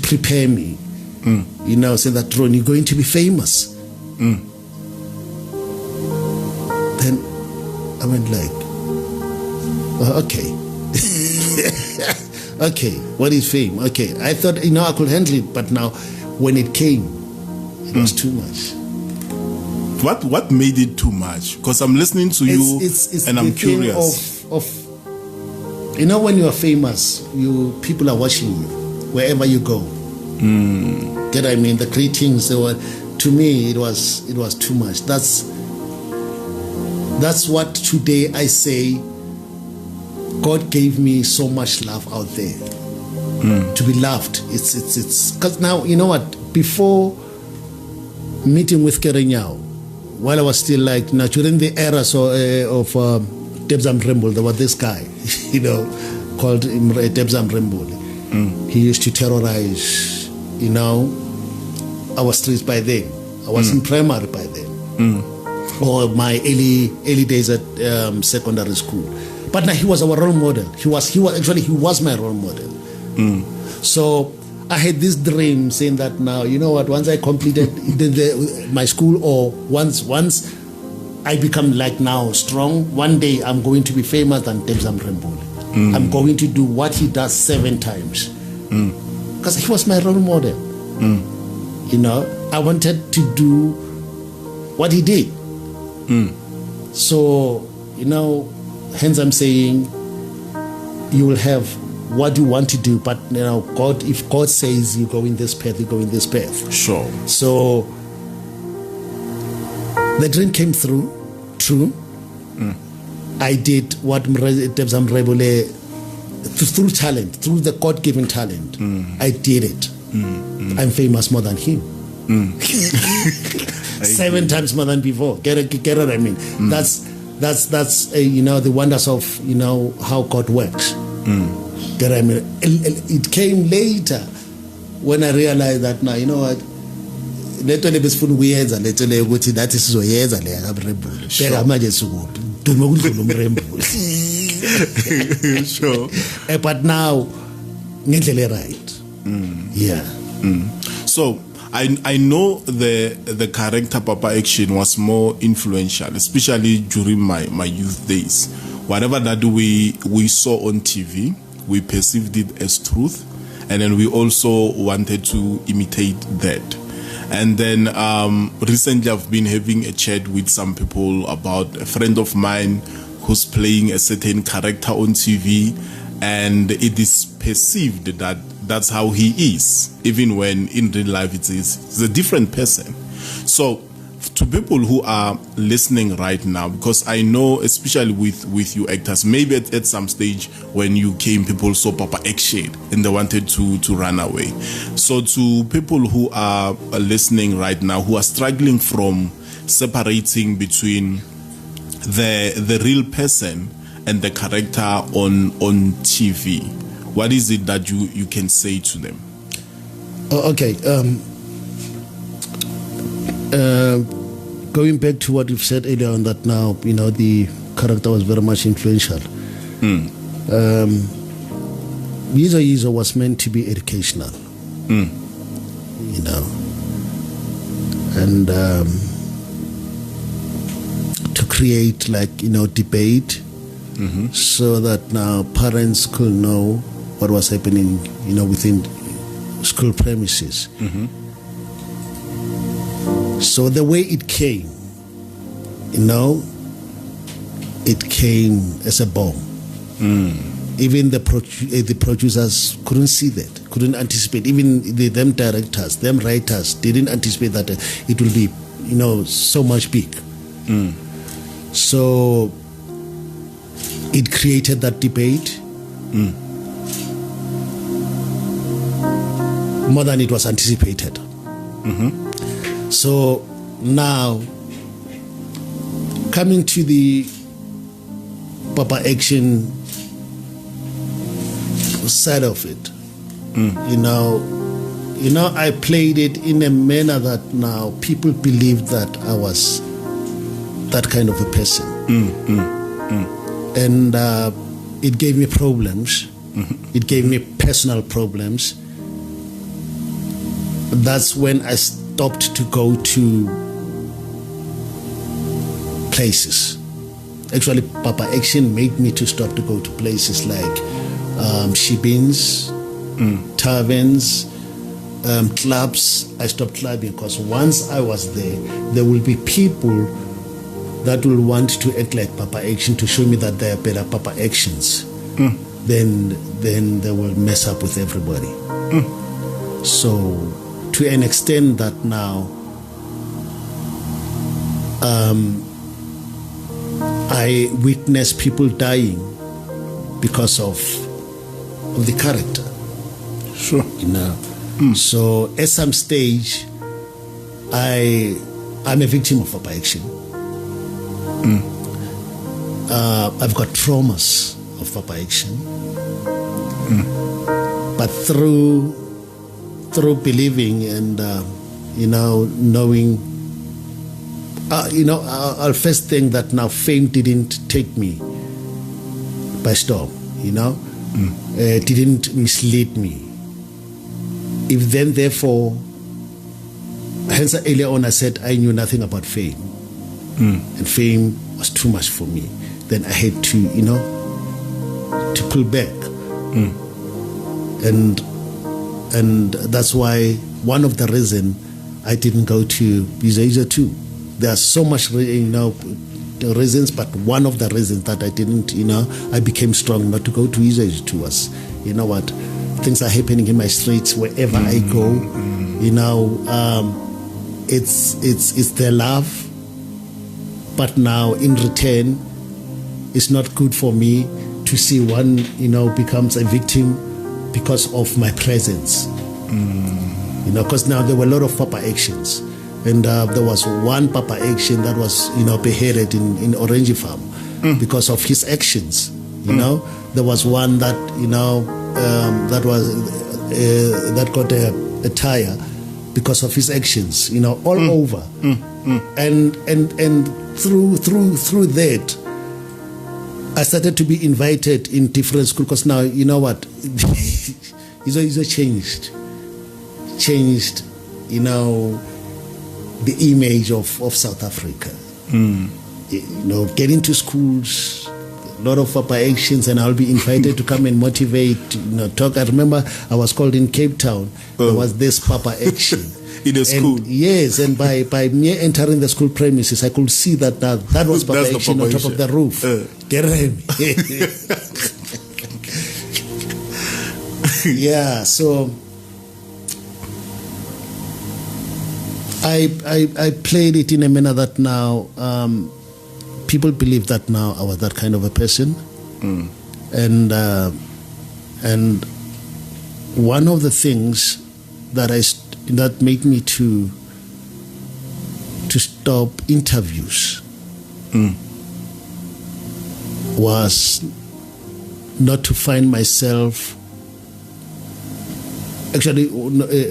prepare me. You know, say that, Ron, you're going to be famous. Then I went like, okay. Okay, what is fame? Okay, I thought, you know, I could handle it, but now when it came, it was too much. What made it too much? Because I'm listening to you and I'm curious. Of you know, when you are famous, people are watching you wherever you go. Get I mean, the greetings, they were, to me, it was too much. That's what today I say. God gave me so much love out there to be loved. It's because now, you know what? Before meeting with Kerenyao, while I was still like, now during the era of Debzam Rembol, there was this guy, you know, called Debzam Rembol. He used to terrorize, you know, our streets by then. I was in primary by then. or my early days at secondary school. But now he was our role model. He was my role model. So I had this dream saying that now, you know what, once I completed my school, or once I become like now strong, one day I'm going to be famous than Tebzam Rembole. I'm going to do what he does 7 times. Because he was my role model. You know, I wanted to do what he did. So, you know, hence I'm saying you will have what you want to do, but you know, if God says you go in this path, you go in this path. Sure. So the dream came true. I did what Tebzam Rebole through talent, through the God-given talent. I did it. I'm famous more than him. 7 times more than before. Get what I mean? That's you know, the wonders of, you know, how God works. Get what I mean? It came later when I realized that now, you know what, that is Sure. But now right. Yeah. So I know the character Papa Action was more influential, especially during my youth days. Whatever that we saw on TV, we perceived it as truth, and then we also wanted to imitate that. And then recently I've been having a chat with some people about a friend of mine who's playing a certain character on TV, and it is perceived that that's how he is, even when in real life it's a different person. So to people who are listening right now, because I know especially with you actors, maybe at some stage when you came, people saw Papa Action and they wanted to run away. So to people who are listening right now, who are struggling from separating between the real person and the character on TV, what is it that you can say to them? Okay. Going back to what you've said earlier on, that now, you know, the character was very much influential. Yizo was meant to be educational. You know, and to create, like, you know, debate, so that now parents could know what was happening, you know, within school premises. So the way it came, you know, it came as a bomb. Even the producers couldn't see that, couldn't anticipate. Even them directors, them writers didn't anticipate that it will be, you know, so much big. So it created that debate more than it was anticipated. So now, coming to the Papa Action side of it, you know, I played it in a manner that now people believed that I was that kind of a person, and it gave me problems. It gave me personal problems. That's when I stopped to go to places. Actually, Papa Action made me to stop to go to places like shebins, taverns, clubs. I stopped clubbing because once I was there will be people that will want to act like Papa Action to show me that they are better Papa Actions. Then they will mess up with everybody. So, to an extent that now I witness people dying because of the character. Sure. You know. So at some stage I'm a victim of Papa Action. I've got traumas of Papa Action. But through believing and you know, knowing I'll first think that now fame didn't take me by storm, didn't mislead me. If then, therefore, hence earlier on I said I knew nothing about fame, and fame was too much for me, then I had to, to pull back. And that's why one of the reasons I didn't go to Izo too. There are so much, reasons, but one of the reasons that I didn't, I became strong not to go to Izo too was, things are happening in my streets wherever I go. It's their love, but now in return, it's not good for me to see one, becomes a victim because of my presence. Because now there were a lot of Papa actions. And there was one Papa action that was, beheaded in Orange Farm because of his actions. There was one that, that got a tire because of his actions, all over. And through that, I started to be invited in different schools because now, Izo changed, the image of South Africa. Getting to schools, a lot of Papa actions, and I'll be invited to come and motivate, talk. I remember I was called in Cape Town. There was this Papa action. In the school? Yes, and by me entering the school premises, I could see that was Papa action on top of the roof. Yeah, so I played it in a manner that now people believe that now I was that kind of a person, and one of the things that made me to stop interviews was not to find myself. Actually,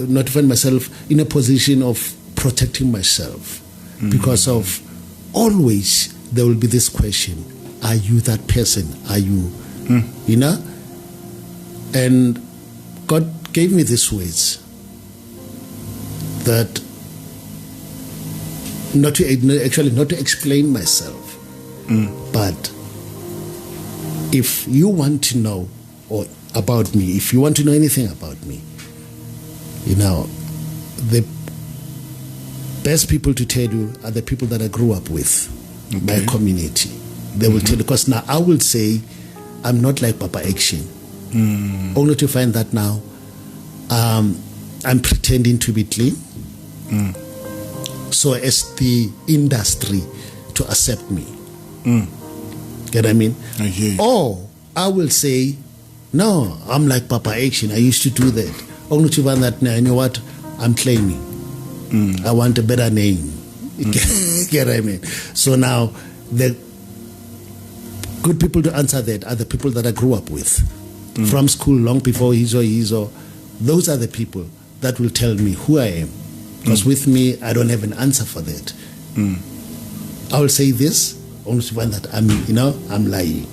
not to find myself in a position of protecting myself, because of always there will be this question: are you that person? Are you, And God gave me these words that not to explain myself, but if you want to know about me, if you want to know anything about me, the best people to tell you are the people that I grew up with, my community. They will tell you, because now I will say I'm not like Papa Action, only to find that now I'm pretending to be clean, so as the industry to accept me. Get what I mean? I hear you. Or I will say, no, I'm like Papa Action. I used to do that. Only to find that now, you know what? I'm claiming. I want a better name. Get what I mean? So now the good people to answer that are the people that I grew up with from school, long before Izo. Those are the people that will tell me who I am. Because with me, I don't have an answer for that. I will say this only to find that I'm lying.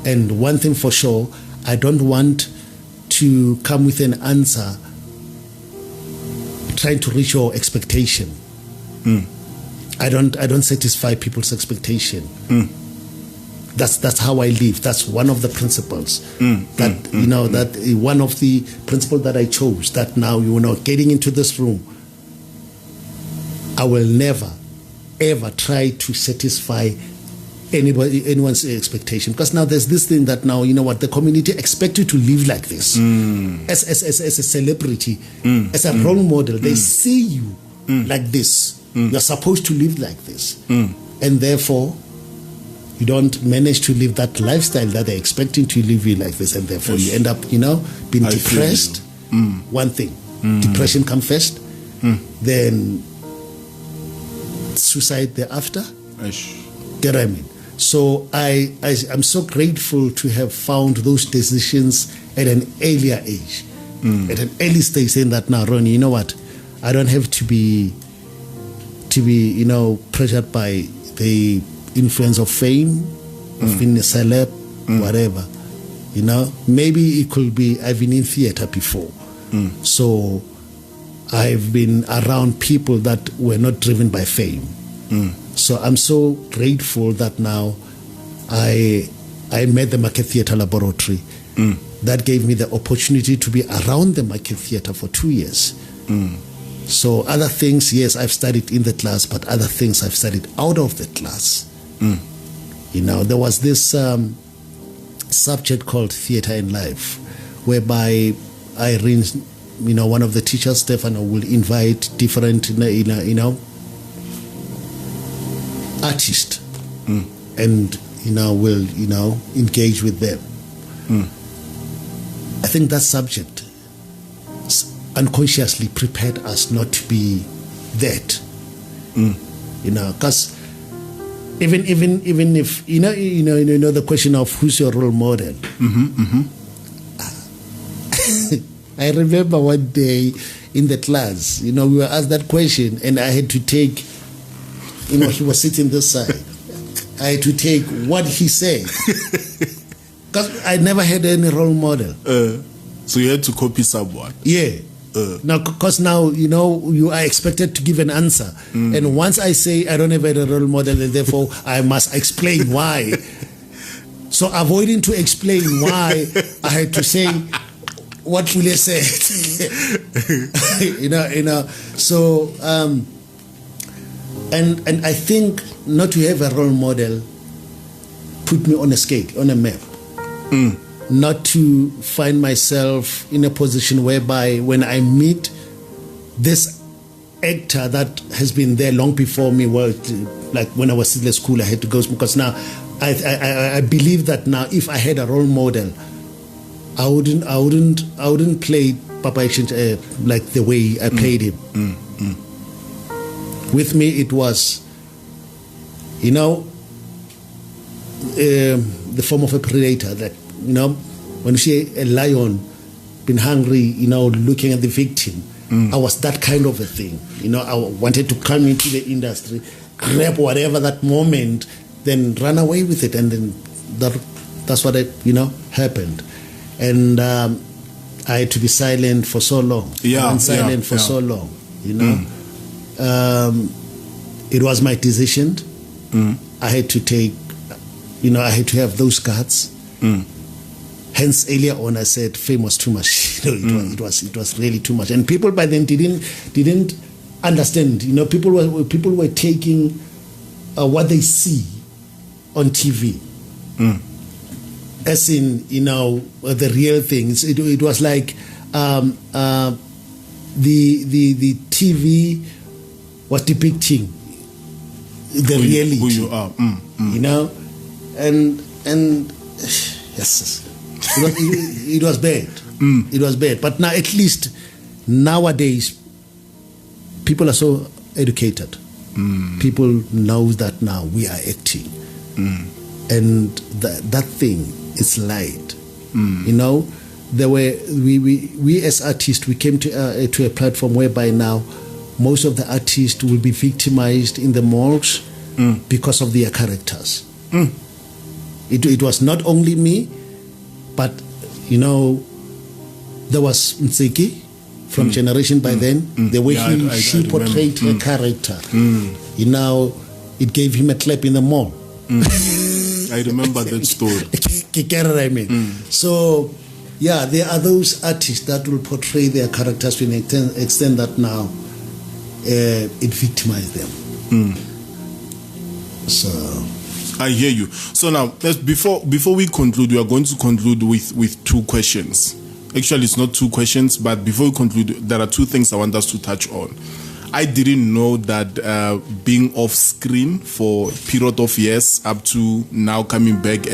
And one thing for sure, I don't want to come with an answer trying to reach your expectation. I don't satisfy people's expectation. That's how I live. That's one of the principles that one of the principles that I chose, that now getting into this room, I will never ever try to satisfy anyone's expectation, because now there's this thing that now the community expect you to live like this as a celebrity, as a role model. They see you like this. You're supposed to live like this, and therefore you don't manage to live that lifestyle that they're expecting to live you like this, and therefore you end up being depressed. One thing, depression comes first, then suicide thereafter. Get what I mean? So I'm so grateful to have found those decisions at an earlier age, at an early stage, saying that now, Ronnie, you know what? I don't have to be to be, pressured by the influence of fame, of being a celeb, whatever. Maybe it could be I've been in theater before. So I've been around people that were not driven by fame. So I'm so grateful that now I met the Market Theatre Laboratory. That gave me the opportunity to be around the Market Theatre for 2 years. So other things, yes, I've studied in the class, but other things I've studied out of the class. There was this subject called Theatre and Life, whereby Irene, one of the teachers, Stefano, will invite different, artists, and will engage with them. I think that subject unconsciously prepared us not to be that. Because even if the question of who's your role model. I remember one day in the class, we were asked that question, and I had to take, he was sitting this side. I had to take what he said. Because I never had any role model. So you had to copy someone? Yeah. Now, because now, you are expected to give an answer. And once I say I don't have a role model, and therefore I must explain why. So avoiding to explain why, I had to say what Willie said. So, and I think not to have a role model put me on a scale, on a map. Not to find myself in a position whereby when I meet this actor that has been there long before me, like when I was still at school, I had to go, because now I believe that now if I had a role model, I wouldn't play Papa Action like the way I played him. With me, it was, the form of a predator. That when you see a lion being hungry, looking at the victim, I was that kind of a thing. I wanted to come into the industry, grab whatever that moment, then run away with it, and then that's what happened. And I had to be silent for so long. So long. It was my decision. I had to take. I had to have those guts. Hence, earlier on, I said fame was too much. It was really too much, and people by then didn't understand. People were taking what they see on TV. As in, the real things. It was like the TV was depicting the reality. Who you are. And yes, it was bad. It was bad. But now, at least nowadays, people are so educated. People know that now we are acting, and that thing is light. There were we as artists, we came to a platform whereby now most of the artists will be victimized in the malls because of their characters. It was not only me, but there was Nseki from Generation by then. The way she portrayed her character, it gave him a clap in the mall. I remember that story. So, yeah, there are those artists that will portray their characters to an extent that now it victimized them. So I hear you. So now, before we conclude, we are going to conclude with two questions. Actually, it's not two questions, but before we conclude, there are two things I want us to touch on. I didn't know that being off screen for a period of years up to now coming back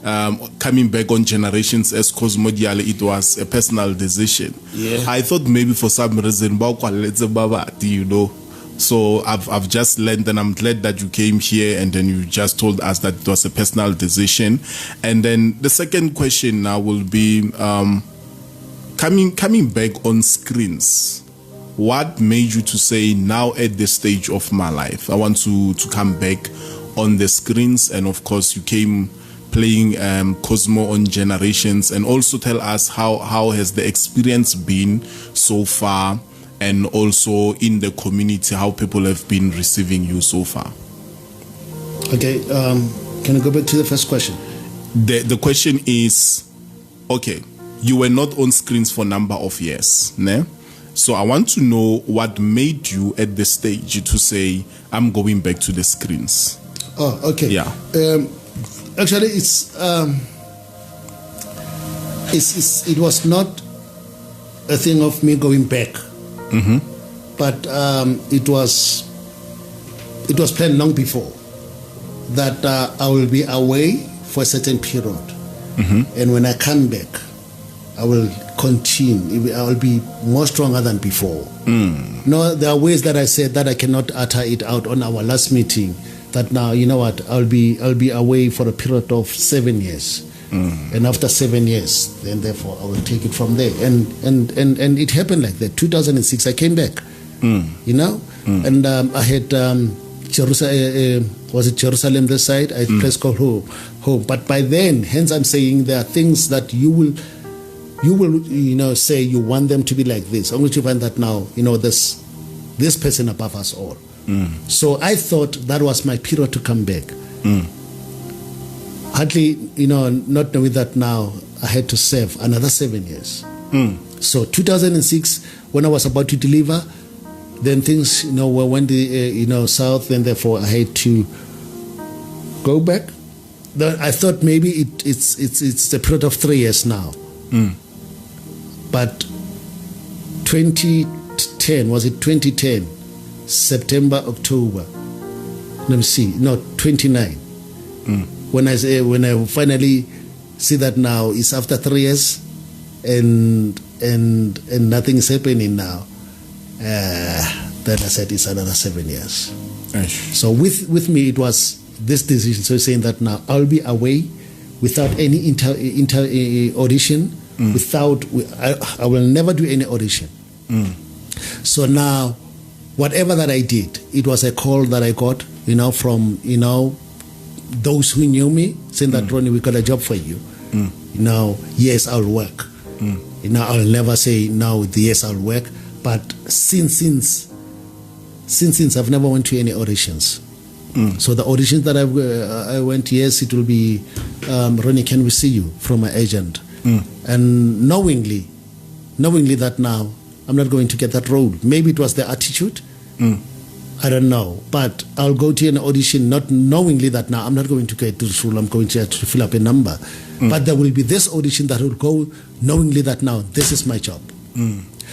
on Generations as Cosmodial, it was a personal decision. Yeah. I thought maybe for some reason, So I've just learned, and I'm glad that you came here and then you just told us that it was a personal decision. And then the second question now will be coming back on screens. what made you to say, now at this stage of my life, I want to come back on the screens? And of course, you came playing Cosmo on Generations, and also tell us how has the experience been so far, and also in the community, how people have been receiving you so far. Okay, can I go back to the first question? The question is, okay, you were not on screens for a number of years, ne? So I want to know what made you at the stage to say, I'm going back to the screens. Oh, okay. Yeah. Actually, it was not a thing of me going back, but it was planned long before that I will be away for a certain period, and when I come back, I will continue. I will be more stronger than before. No, there are ways that I said that I cannot utter it out on our last meeting. That now, you know what, I'll be away for a period of 7 years, and after 7 years, then therefore I will take it from there. And it happened like that. 2006, I came back, you know, and I had Jerusalem. Was it Jerusalem? This side, I had a place called home. But by then, hence I'm saying there are things that you will, you know, say you want them to be like this. I'm going to find that now, you know, this person above us all. So I thought that was my period to come back. Hardly, you know, not knowing that now I had to serve another 7 years. So 2006, when I was about to deliver, then things, you know, went you know, south, and therefore I had to go back. Then I thought maybe it's a period of 3 years now. But 2010, was it 2010? September, October. Let me see. No, 29. When I finally see that now it's after 3 years, and nothing is happening now. Then I said it's another 7 years. So with me it was this decision. So saying that now I'll be away without any audition. I will never do any audition. So now, whatever that I did, it was a call that I got, you know, from, you know, those who knew me, saying that, Ronnie, we got a job for you. You know, yes, I'll work. You know, I'll never say no, yes, I'll work. But since I've never went to any auditions. So the auditions that I went, yes, it will be, Ronnie, can we see you, from my agent? And knowingly that now I'm not going to get that role. Maybe it was the attitude. I don't know. But I'll go to an audition not knowingly that now I'm not going to get this role. I'm going to have to fill up a number. But there will be this audition that will go knowingly that now this is my job.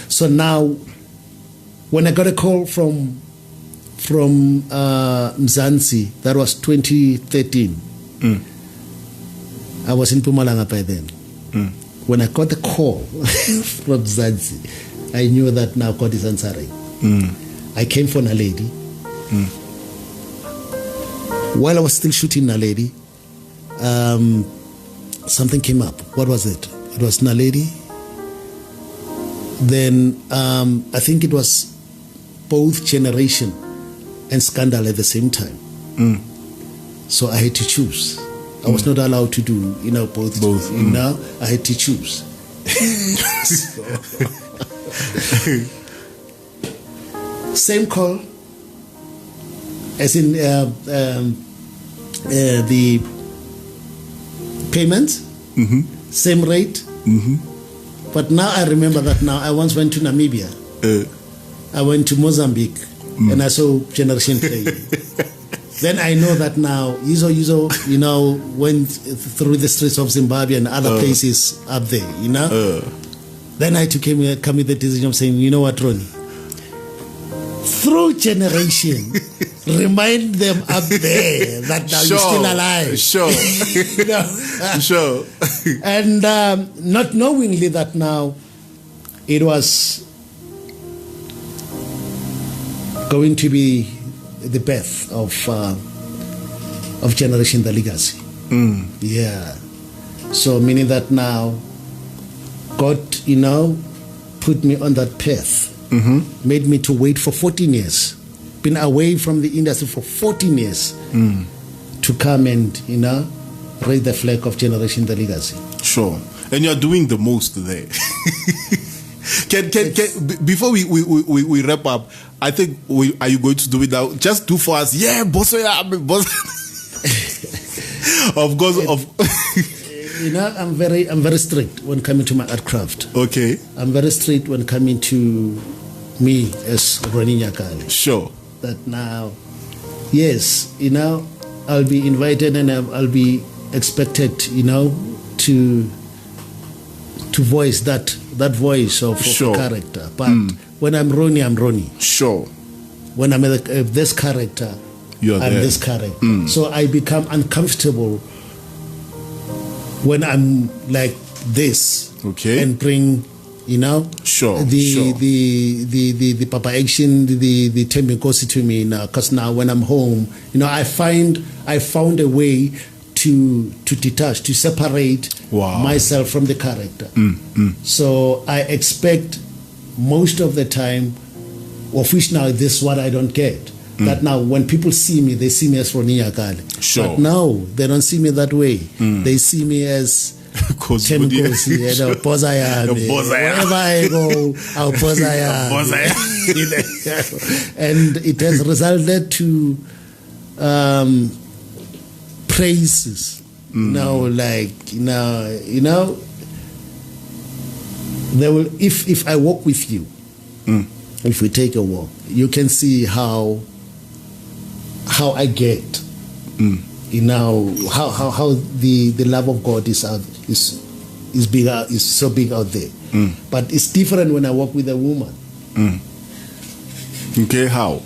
So now, when I got a call from Mzansi, that was 2013. I was in Mpumalanga by then. When I got the call from Mzansi, I knew that now God is answering. I came for Naledi. While I was still shooting Naledi, something came up. What was it? It was Naledi. Then I think it was both Generation and Scandal at the same time. So I had to choose. I was not allowed to do, you know, both. You know, I had to choose. Same call as in the payment, same rate. But now I remember that now I once went to Namibia. I went to Mozambique and I saw Generation play. Then I know that now Yizo, you know, went through the streets of Zimbabwe and other places up there, you know. Then I had to come with the decision of saying, you know what, Ronnie? Through Generation, remind them up there that now you're still alive. You know? Sure. And not knowingly that now it was going to be the birth of Generation the Legacy. Yeah. So meaning that now God, you know, put me on that path made me to wait for 14 years. Been away from the industry for 14 years to come and, raise the flag of Generation the Legacy. Sure. And you're doing the most there. Can before we wrap up, I think are you going to do it now? Just do for us, boss. Of course, I'm very strict when coming to my art craft. Okay. I'm very strict when coming to me as Ronnie Nyakale. Sure. That now, yes, I'll be invited and I'll be expected, to voice that voice of sure. a character. But when I'm Ronnie. Sure. When I'm this character, I'm there. this character. So I become uncomfortable when I'm like this. Okay. And bring, sure. the Papa action, the Tembinkosi to me now. Because now when I'm home, I found a way to detach, to separate myself from the character. So I expect most of the time, of which now this is what I don't get. That now when people see me, they see me as Ronnie Nyakale. Sure. But now they don't see me that way. They see me as Temkosi, wherever I go, I'll and it has resulted to praises. There will if I walk with you, if we take a walk, you can see how I get. How the love of God is bigger, is so big out there. But it's different when I walk with a woman. Okay, how?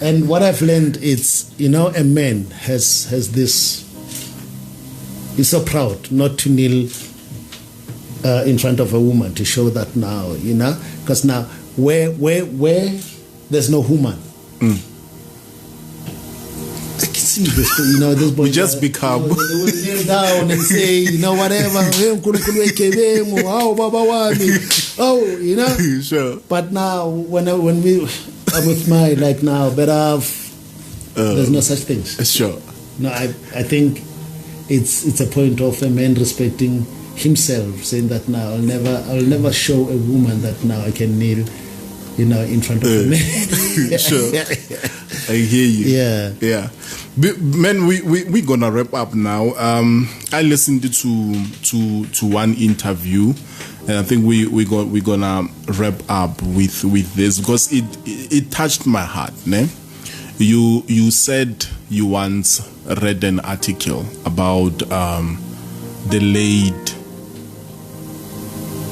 And what I've learned is, a man has this. He's so proud not to kneel in front of a woman to show that now, because now where there's no woman. I can see this, this boy. We just become. They will kneel down and say, whatever. Sure. But now, when we are with my, there's no such things. Sure. No, I think it's a point of a man respecting himself, saying that now I'll never show a woman that now I can kneel, in front of a man. Sure. I hear you. Yeah. Man, we gonna wrap up now. I listened to one interview, and I think we gonna wrap up with this because it touched my heart. Ne? You said you once read an article about the late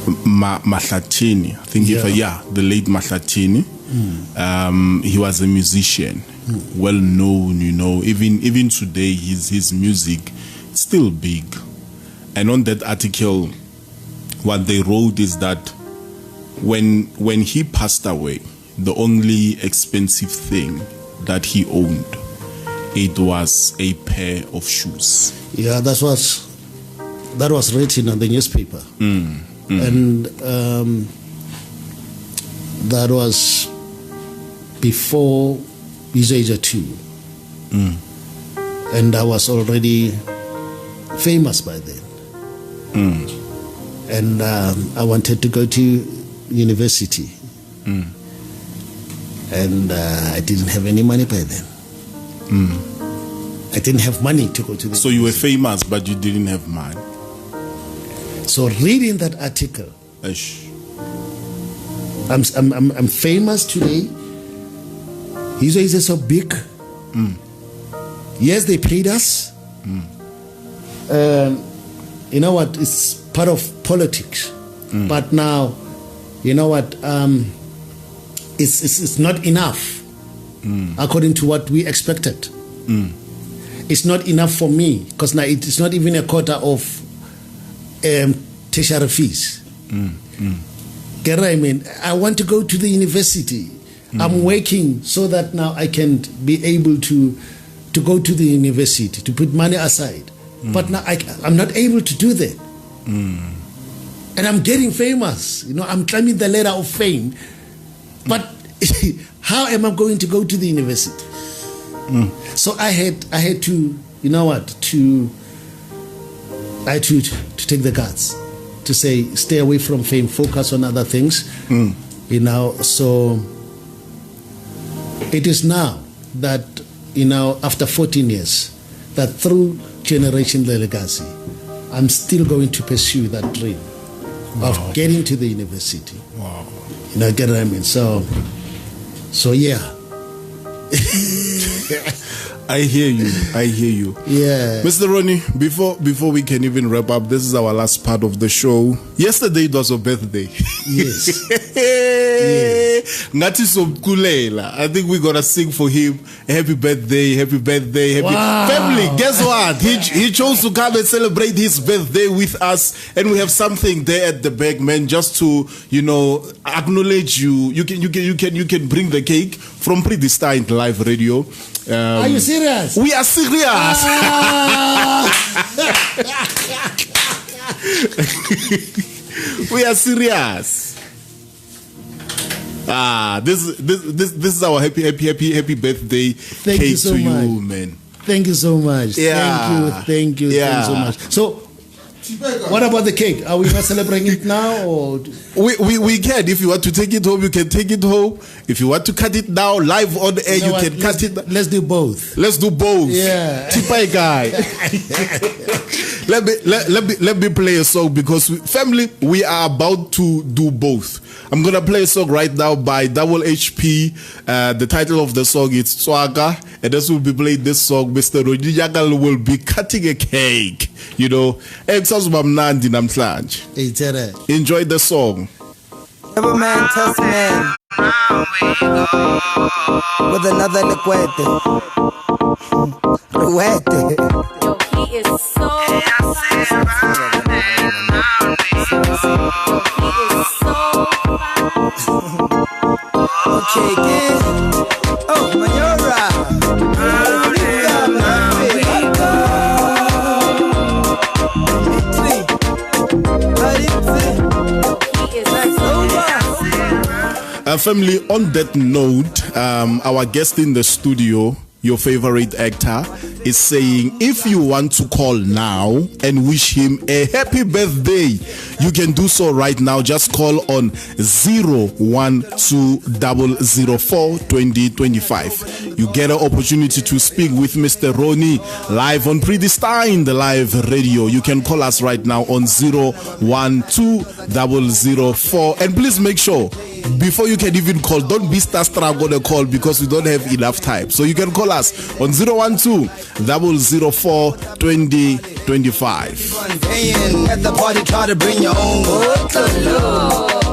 Mahlatini. I think the late Mahlatini. He was a musician, well known, even today his music is still big. And on that article, what they wrote is that when he passed away, the only expensive thing that he owned, it was a pair of shoes. Yeah, that was written on the newspaper. And that was before Izaija 2. And I was already famous by then. And I wanted to go to university. And I didn't have any money by then. I didn't have money to go to the So you were famous, but you didn't have money. So reading that article, Ish. I'm famous today. Israel is so big. Yes, they paid us. You know what? It's part of politics. But now, you know what? It's not enough according to what we expected. It's not enough for me because now it's not even a quarter of tertiary fees. Get what I mean? I want to go to the university. I'm working so that now I can be able to go to the university, to put money aside. But now I'm not able to do that. And I'm getting famous. I'm climbing the ladder of fame. But how am I going to go to the university? So I had to, you know what, I had to take the guts to say, stay away from fame, focus on other things. You know, so it is now that, you know, after 14 years, that through Generation Legacy, I'm still going to pursue that dream of getting to the university. Wow. You know, get what I mean? So yeah. I hear you. Yeah. Mr. Ronnie, before we can even wrap up, this is our last part of the show. Yesterday it was your birthday. Yes. Ngati somkulela. I think we're gonna sing for him. Happy birthday. Wow. Family, guess what? He chose to come and celebrate his birthday with us, and we have something there at the back, man, just to, you know, acknowledge you. You can bring the cake from Predestined Live Radio. Are you serious? We are serious. We are serious. This is our happy birthday Thank cake you so to much. you, man. Thank you so much. Yeah. Thank you so much. So, what about the cake? Are we not celebrating it now, or we can? If you want to take it home, you can take it home. If you want to cut it now live on the air, you can cut it. Let's do both. Let's do both. Yeah. Tipai guy. Let me play a song because family, we are about to do both. I'm gonna play a song right now by Double HP. The title of the song is Swaga, and as we be playing this song, Mr. Ronnie Nyakale will be cutting a cake. You know, enjoy the song. Every man tells man with another liquid. Yo, he is so Okay, kid. Oh, Mayora. Family, on that note, our guest in the studio, your favorite actor, is saying if you want to call now and wish him a happy birthday, you can do so right now. Just call on 01200402025. You get an opportunity to speak with Mr. Ronnie live on Predestined Live Radio. You can call us right now on 0120040. And please make sure, before you can even call, don't be starstruck on a call because we don't have enough time. So you can call us on 01200402025. At the party, try to bring your own.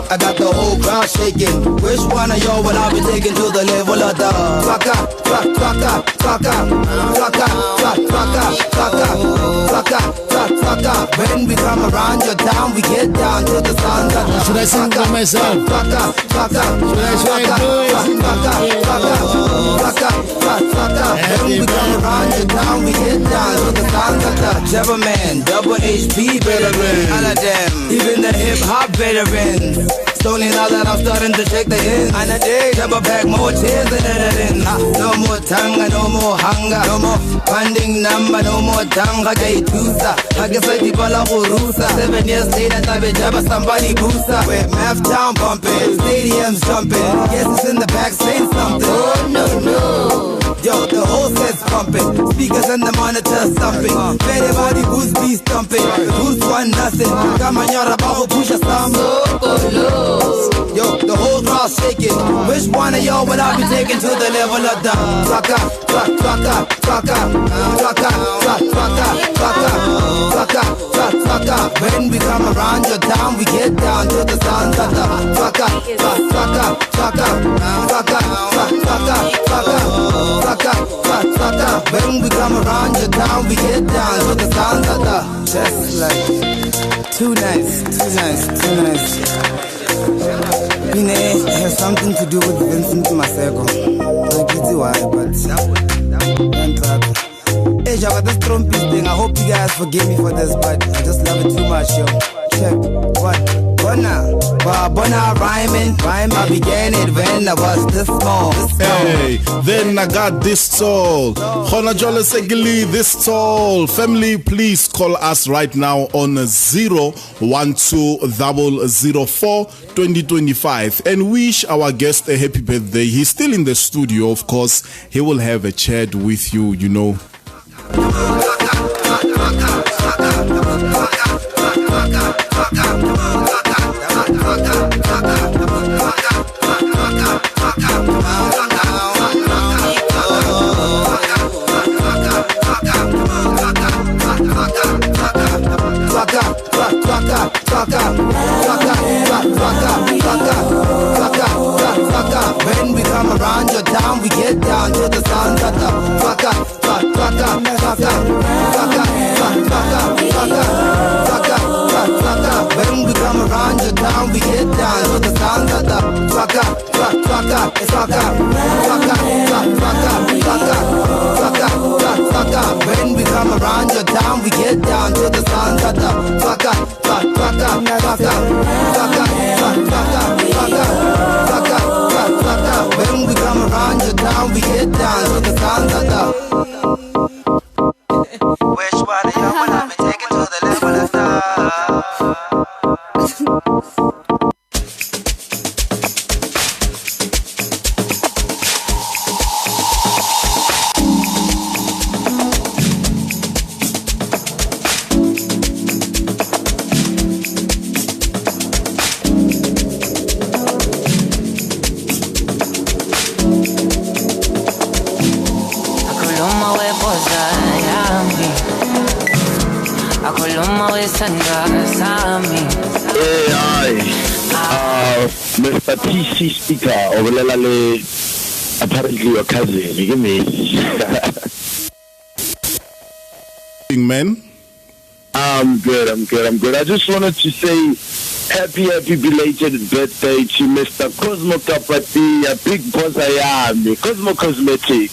I got the whole crowd shaking. Which one of y'all will I be taking to the level of the Twaka, twaka, twaka, twaka, twaka, twaka, twaka, twaka, twaka. When we come around your town, we get down to the sound of the should I sing by myself? Twaka, twaka, Should I do it? when we come around your town, we get down to the sound of the Jabba Man, Double HP veteran, all of them, even the hip hop veterans. Slowly now that I'm starting to shake the ends. On a day, double back more tears than in. No more tanga, no more hunger, no more funding number, no more tanga. Gay tusa, I guess I keep all Rusa. 7 years later, I be jabba somebody booster. With Math Town bumping, stadiums jumping. Guess it's in the back saying something. Oh no. Yo, the whole set's pumping, speakers and the monitor thumping. Everybody who's be stumping, who's one nothing. Come on, you're about to push a thumb. Yo, the whole crowd shaking. Which one of y'all would I be taking to the level of the Twaka, twaka, twaka, twaka, twaka, twaka, twaka, twaka. When we come around your town, we get down to the sound of the Twaka, twaka, twaka, twaka, twaka, twaka. When we come around your town, we get down to the sound of the just like too nice. It has something to do with Vincent Masego. Like it's why, but hey, I got this trumpet thing. I hope you guys forgive me for this, but I just love it too much, yo. Check what now? When I rhyme, I began it when I was this small. Hey, then I got this tall. Hona Jole Segili, this tall. Family, please call us right now on 012-004-2025 and wish our guest a happy birthday. He's still in the studio, of course. He will have a chat with you, you know. When we come around your town, we get down to the sound of the When we come around your town, we get down to the sound of the When we come around your town, we get down to the sound of the When we come around your town, we get down to the sound of the Wish what I am when I've been taken to the level of star. Mr. TC Speaker, apparently your cousin. You give me. Man, I'm good. I just wanted to say happy belated birthday to Mr. Cosmo Kapati, a big boss I am, Cosmo Cosmetic.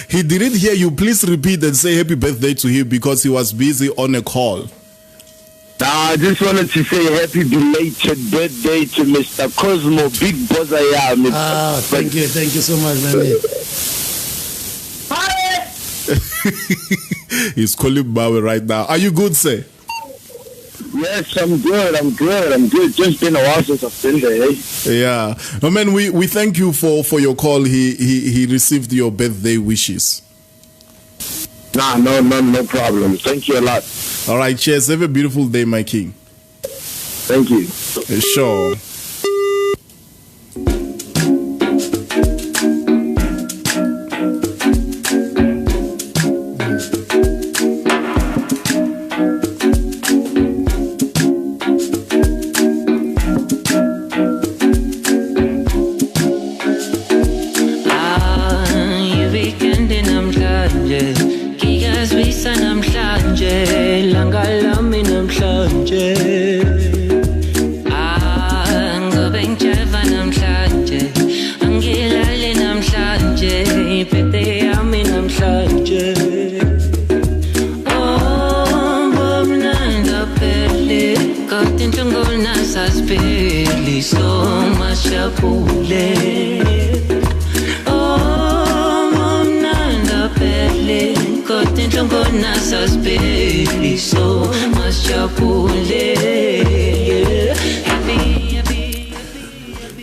he didn't hear you. Please repeat and say happy birthday to him because he was busy on a call. I just wanted to say happy belated birthday to Mr. Cosmo, big boss I am. Thank you so much, man. He's calling Bawe right now. Are you good, sir? Yes, I'm good. Just been a while since I've been there. Yeah. No, man, we thank you for your call. He received your birthday wishes. No problem. Thank you a lot. All right, cheers. Have a beautiful day, my king. Thank you. Sure.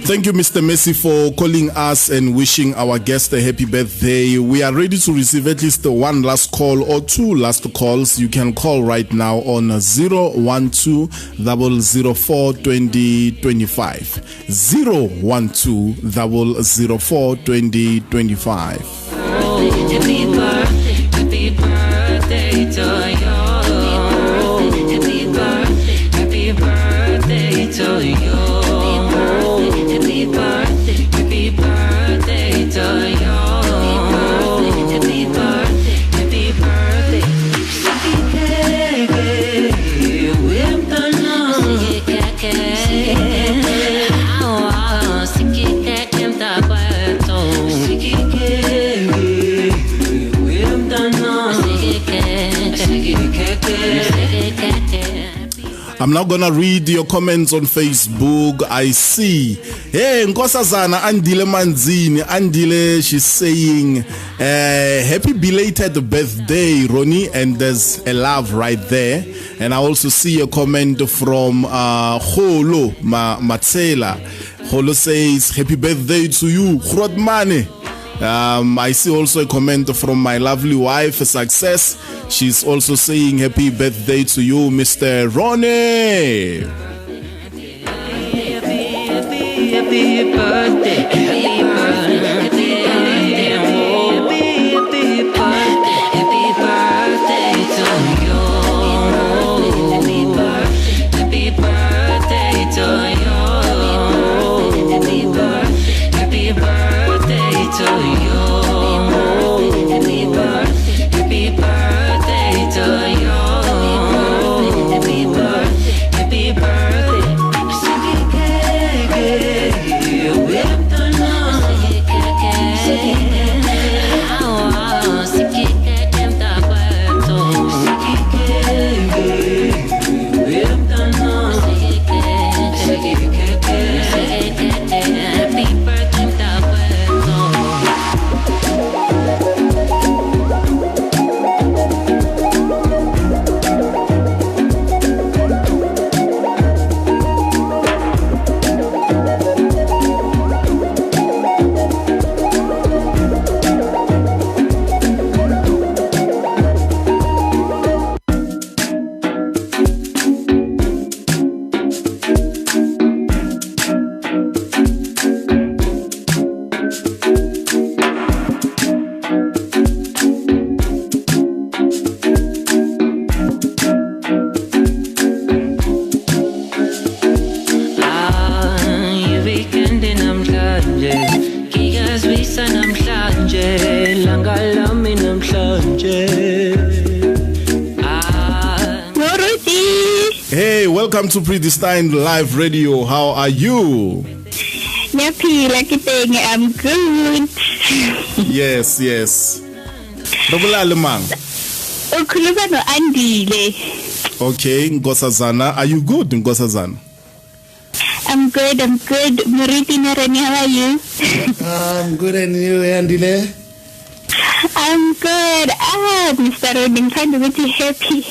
Thank you, Mr. Messi, for calling us and wishing our guest a happy birthday. We are ready to receive at least one last call or two last calls. You can call right now on 012-004-2025. 012-004-2025. Happy birthday to you. Happy birthday to you. Happy birthday to you. Happy birthday. I'm now gonna read your comments on Facebook. I see. Hey, Nkosazana Andile Manzini. Andile, she's saying, happy belated birthday, Ronnie. And there's a love right there. And I also see a comment from Holo Matsela. Holo says, happy birthday to you, Khrodmane. I see also a comment from my lovely wife, Success. She's also saying happy birthday to you, Mr. Ronnie. Happy birthday, happy birthday, happy birthday to you. Happy birthday to you. Happy birthday to you. Happy birthday to you. Happy birthday. Hey, welcome to Predestined Live Radio. How are you? Happy, like I'm good. Yes, yes. Ukhuluma no Andile. Okay, Nkosazana. Are you good, Nkosazana? I'm good. Muriti Narani, how are you? I'm good, and you, Andile? I'm good. Mr. Ronnie, I'm trying to make you happy,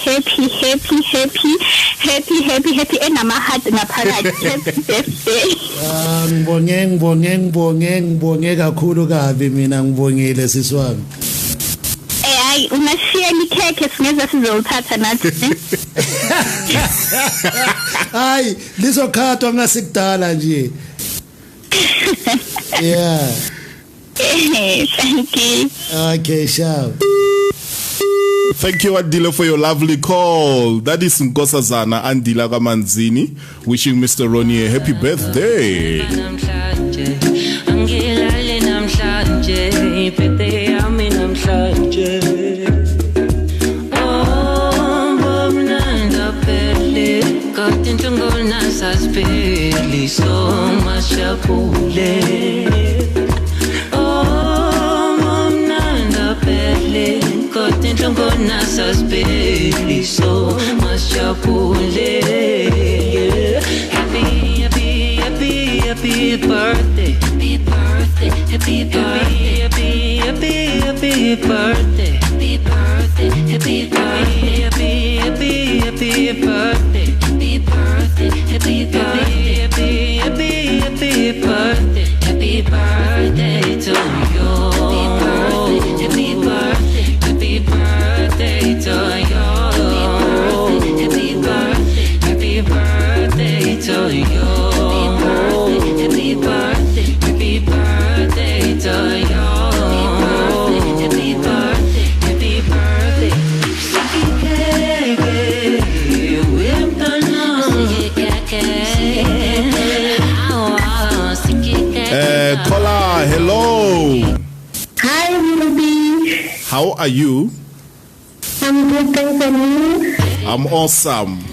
and I'm a heart ngaphakathi. Happy birthday. Ngibonge kakhulu kabi mina ngibongile siswami. Hayi ungashiya ikhekhe singeza sizolithatha nathi. Hayi lizokhathwa ngasikudala nje. Yeah. Thank you. Okay, sure. Thank you, Adila, for your lovely call. That is Nkosazana Andila Kamanzini wishing Mr. Ronnie a happy birthday. So much happy birthday, happy birthday, happy birthday, happy birthday, happy birthday, happy birthday, happy birthday, happy birthday, happy birthday, happy birthday, happy birthday to you. Happy birthday, happy birthday to you. Happy birthday, happy birthday to you. Happy birthday, happy birthday to you. Happy birthday, happy birthday. Caller, hello. Hi, Ruby. How are you? I'm good, thanks, and you? I'm awesome.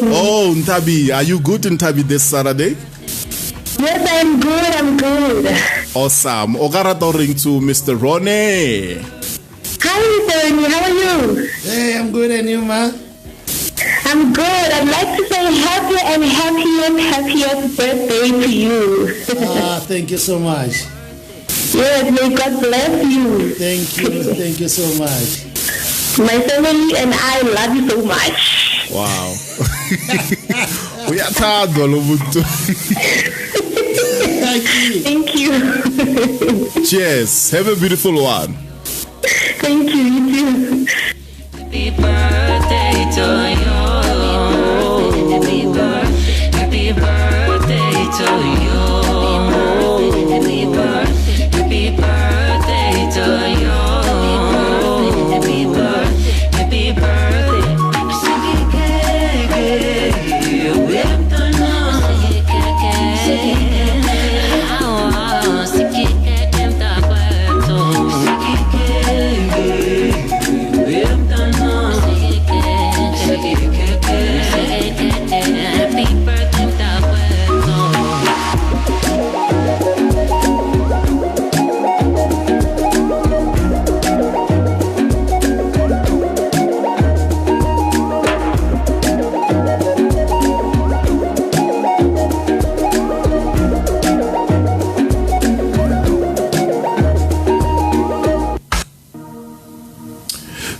Oh, Ntabi, are you good, Ntabi, this Saturday? Yes, I'm good. Awesome. Ogarato ring to Mr. Ronnie. Hi, Hi, Tony. How are you? Hey, I'm good, and you, ma? I'm good. I'd like to say happy and happiest birthday to you. Thank you so much. Yes, may God bless you. Thank you so much. My family and I love you so much. Wow. Uyathandwa lo muntu. Thank you. Cheers. Have a beautiful one. Thank you, you too. Happy birthday to you. Happy birthday to you. Happy birthday to you. Happy birthday.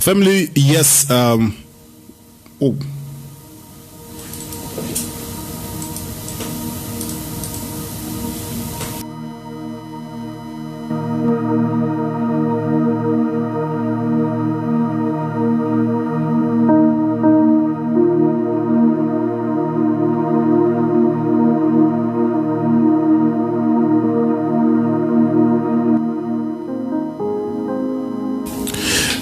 Family, yes.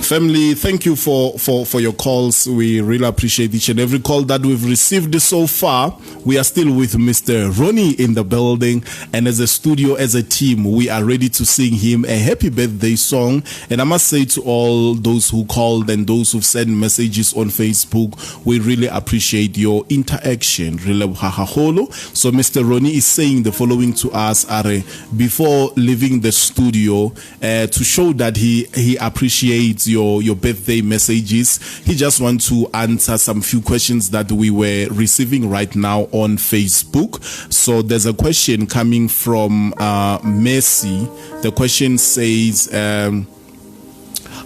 Family, thank you for your calls. We really appreciate each and every call that we've received so far. We are still with Mr. Ronnie in the building, and as a studio, as a team, we are ready to sing him a happy birthday song. And I must say to all those who called and those who've sent messages on Facebook, we really appreciate your interaction. So Mr. Ronnie is saying the following to us, Are, before leaving the studio, to show that he appreciates your birthday messages. He just wants to answer some few questions that we were receiving right now on Facebook. So there's a question coming from Messi. The question says,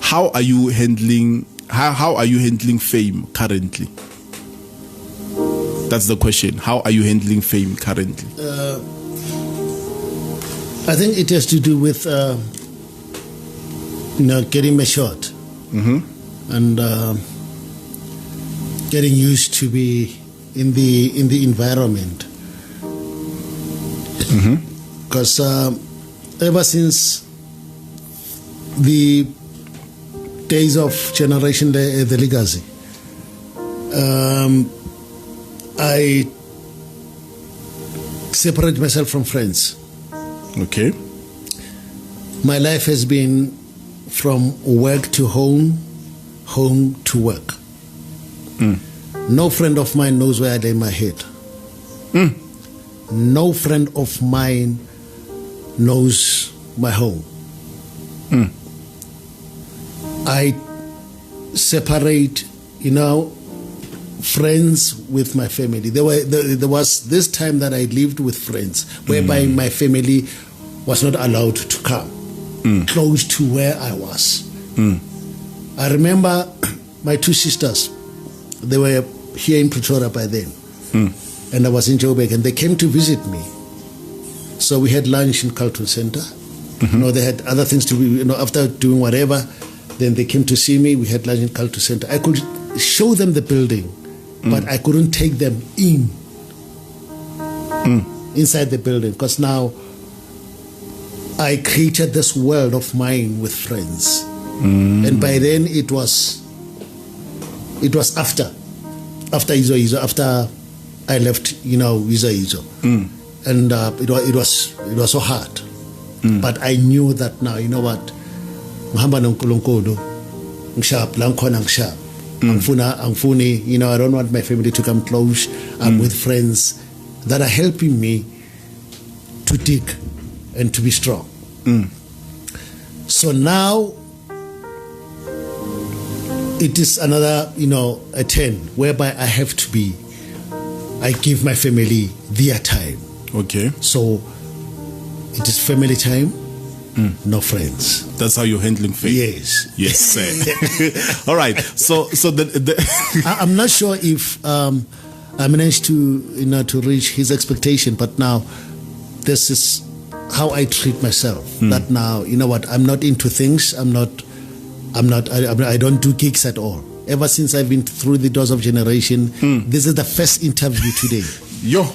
how are you handling fame currently? That's the question. How are you handling fame currently? I think it has to do with getting matured. And getting used to be in the environment. Because ever since the days of Generation the Legacy, I separate myself from friends. Okay. My life has been from work to home to work. No friend of mine knows where I lay my head. No friend of mine knows my home. I separate, friends with my family. There was this time that I lived with friends whereby my family was not allowed to come close to where I was. I remember my two sisters, they were here in Pretoria by then, and I was in Joburg, and they came to visit me. So we had lunch in Carlton Center. They had other things to do, after doing whatever, then they came to see me. We had lunch in Carlton Center. I could show them the building, but I couldn't take them inside the building, because now I created this world of mine with friends. And by then it was after Izo, after I left, Izo. And it was so hard. But I knew that now, you know what, Muhamba nonkulunkulu, ngshap, langkhona ngshap. Angfuni, I don't want my family to come close. I'm with friends that are helping me to dig and to be strong. So now it is another, a turn whereby I give my family their time. Okay. So it is family time, no friends. That's how you're handling faith. Yes. Yes, sir. All right. So I'm not sure if I managed to reach his expectation, but now this is how I treat myself. That now, you know what? I'm not into things. I don't do gigs at all. Ever since I've been through the doors of generation, this is the first interview today. Yo.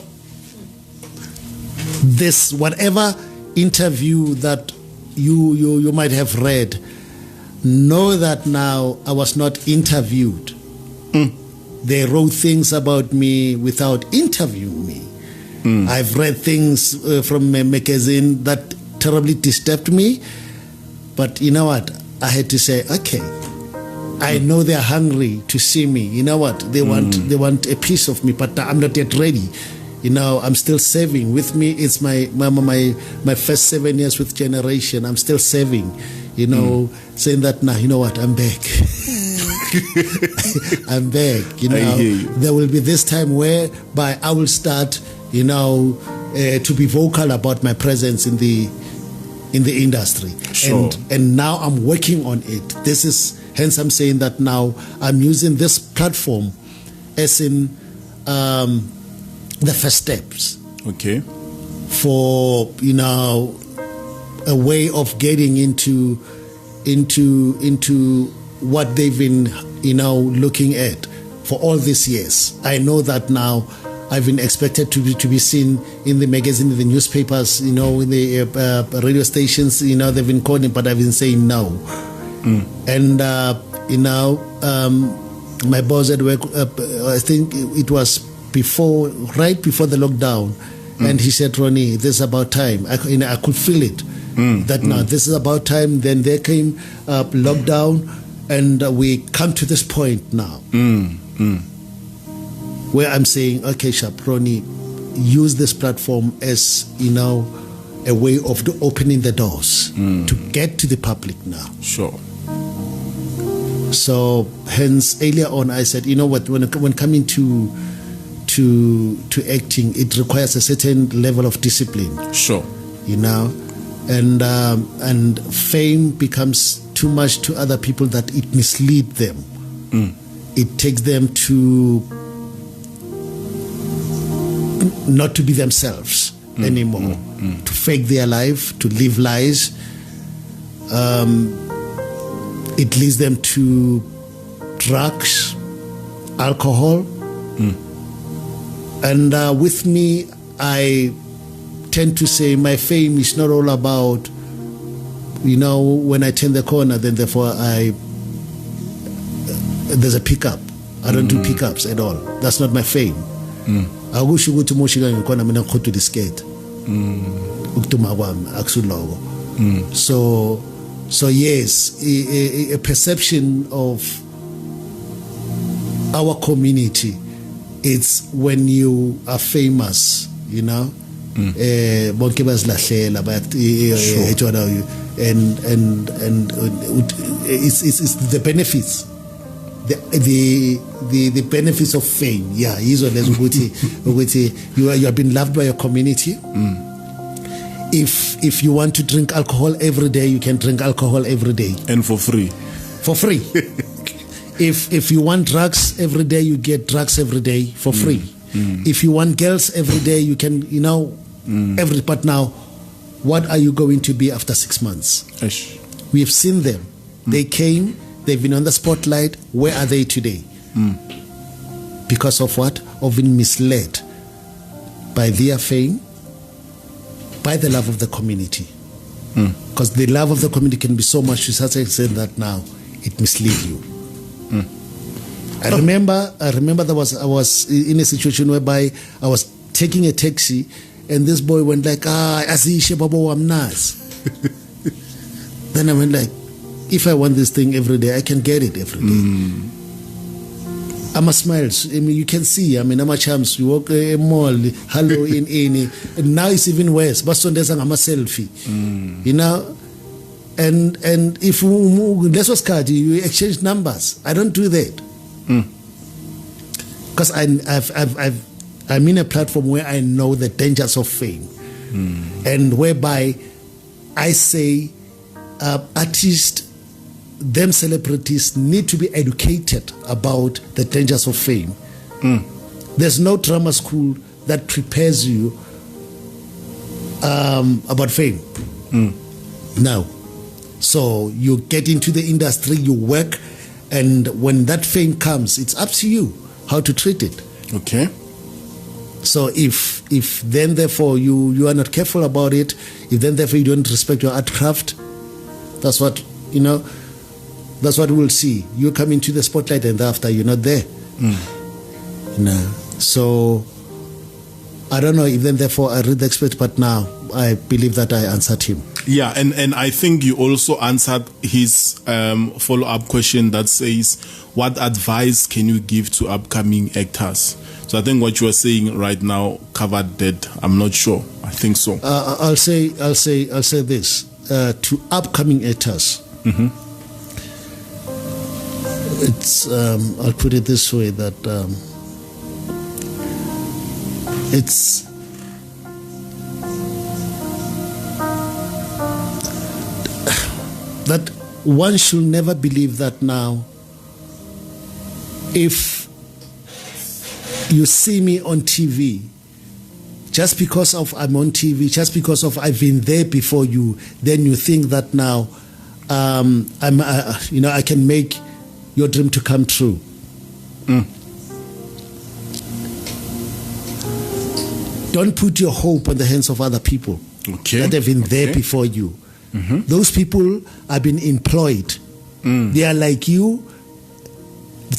This whatever interview that you might have read, know that now I was not interviewed. They wrote things about me without interviewing me. I've read things from a magazine that terribly disturbed me, but you know what? I had to say, okay, I know they're hungry to see me. You know what? They want a piece of me, but I'm not yet ready. I'm still serving. With me, it's my first 7 years with Generation. I'm still serving. Saying that now, you know what? I'm back. I'm back. I hear you. There will be this time whereby I will start, to be vocal about my presence in the industry. Sure. And now I'm working on it. This is hence I'm saying that now I'm using this platform as in the first steps. Okay. For a way of getting into what they've been looking at for all these years. I know that now I've been expected to be seen in the magazine, in the newspapers, in the radio stations. They've been calling, but I've been saying no. And my boss at work, I think it was right before the lockdown, and he said, Ronnie, this is about time. I could feel it. Now this is about time. Then there came lockdown, and we come to this point now. Where I'm saying, okay, Ronnie, use this platform as, a way of opening the doors to get to the public now. Sure. So, hence, earlier on, I said, you know what, when coming to acting, it requires a certain level of discipline. Sure. And fame becomes too much to other people that it misleads them. It takes them to not to be themselves anymore, to fake their life, to live lies. It leads them to drugs, alcohol. And with me, I tend to say my fame is not all about, when I turn the corner, then therefore there's a pickup. I don't do pickups at all. That's not my fame. I wish you go to Moshika and corner, I'm to the skate. So yes, a perception of our community, it's when you are famous, and it's the benefits. The benefits of fame, you have been loved by your community. If you want to drink alcohol every day, you can drink alcohol every day, and for free. If you want drugs every day, you get drugs every day for free. If you want girls every day, you can but now, what are you going to be after 6 months? We have seen them. They came. They've been on the spotlight. Where are they today? Because of what? Of being misled by their fame, by the love of the community. Because the love of the community can be so much to such an extent that now it misleads you. I remember I was in a situation whereby I was taking a taxi, and this boy went like, Azishe Babo Amnas. Then I went like, if I want this thing every day, I can get it every day. I'm a smiles. I mean, you can see. I'm a chance. You walk a mall, hello in any. And now it's even worse. But so there's a selfie. And if you exchange numbers, I don't do that. Because I'm in a platform where I know the dangers of fame, and whereby I say artists, them celebrities need to be educated about the dangers of fame. There's no drama school that prepares you about fame. No. So you get into the industry, you work, and when that fame comes, it's up to you how to treat it. Okay. So if then therefore you are not careful about it, if then therefore you don't respect your art craft, that's what we'll see. You come into the spotlight and after you're not there. So I don't know if then therefore I read the expert, but now I believe that I answered him. Yeah, and I think you also answered his follow-up question that says, what advice can you give to upcoming actors? So I think what you are saying right now covered that. I'm not sure. I think so. I'll say this to upcoming actors. It's I'll put it this way, that it's that one should never believe that now if you see me on TV, just because of I'm on TV, just because of I've been there before you, then you think that now I can make your dream to come true. Don't put your hope on the hands of other people that have been there before you. Those people have been employed. They are like you,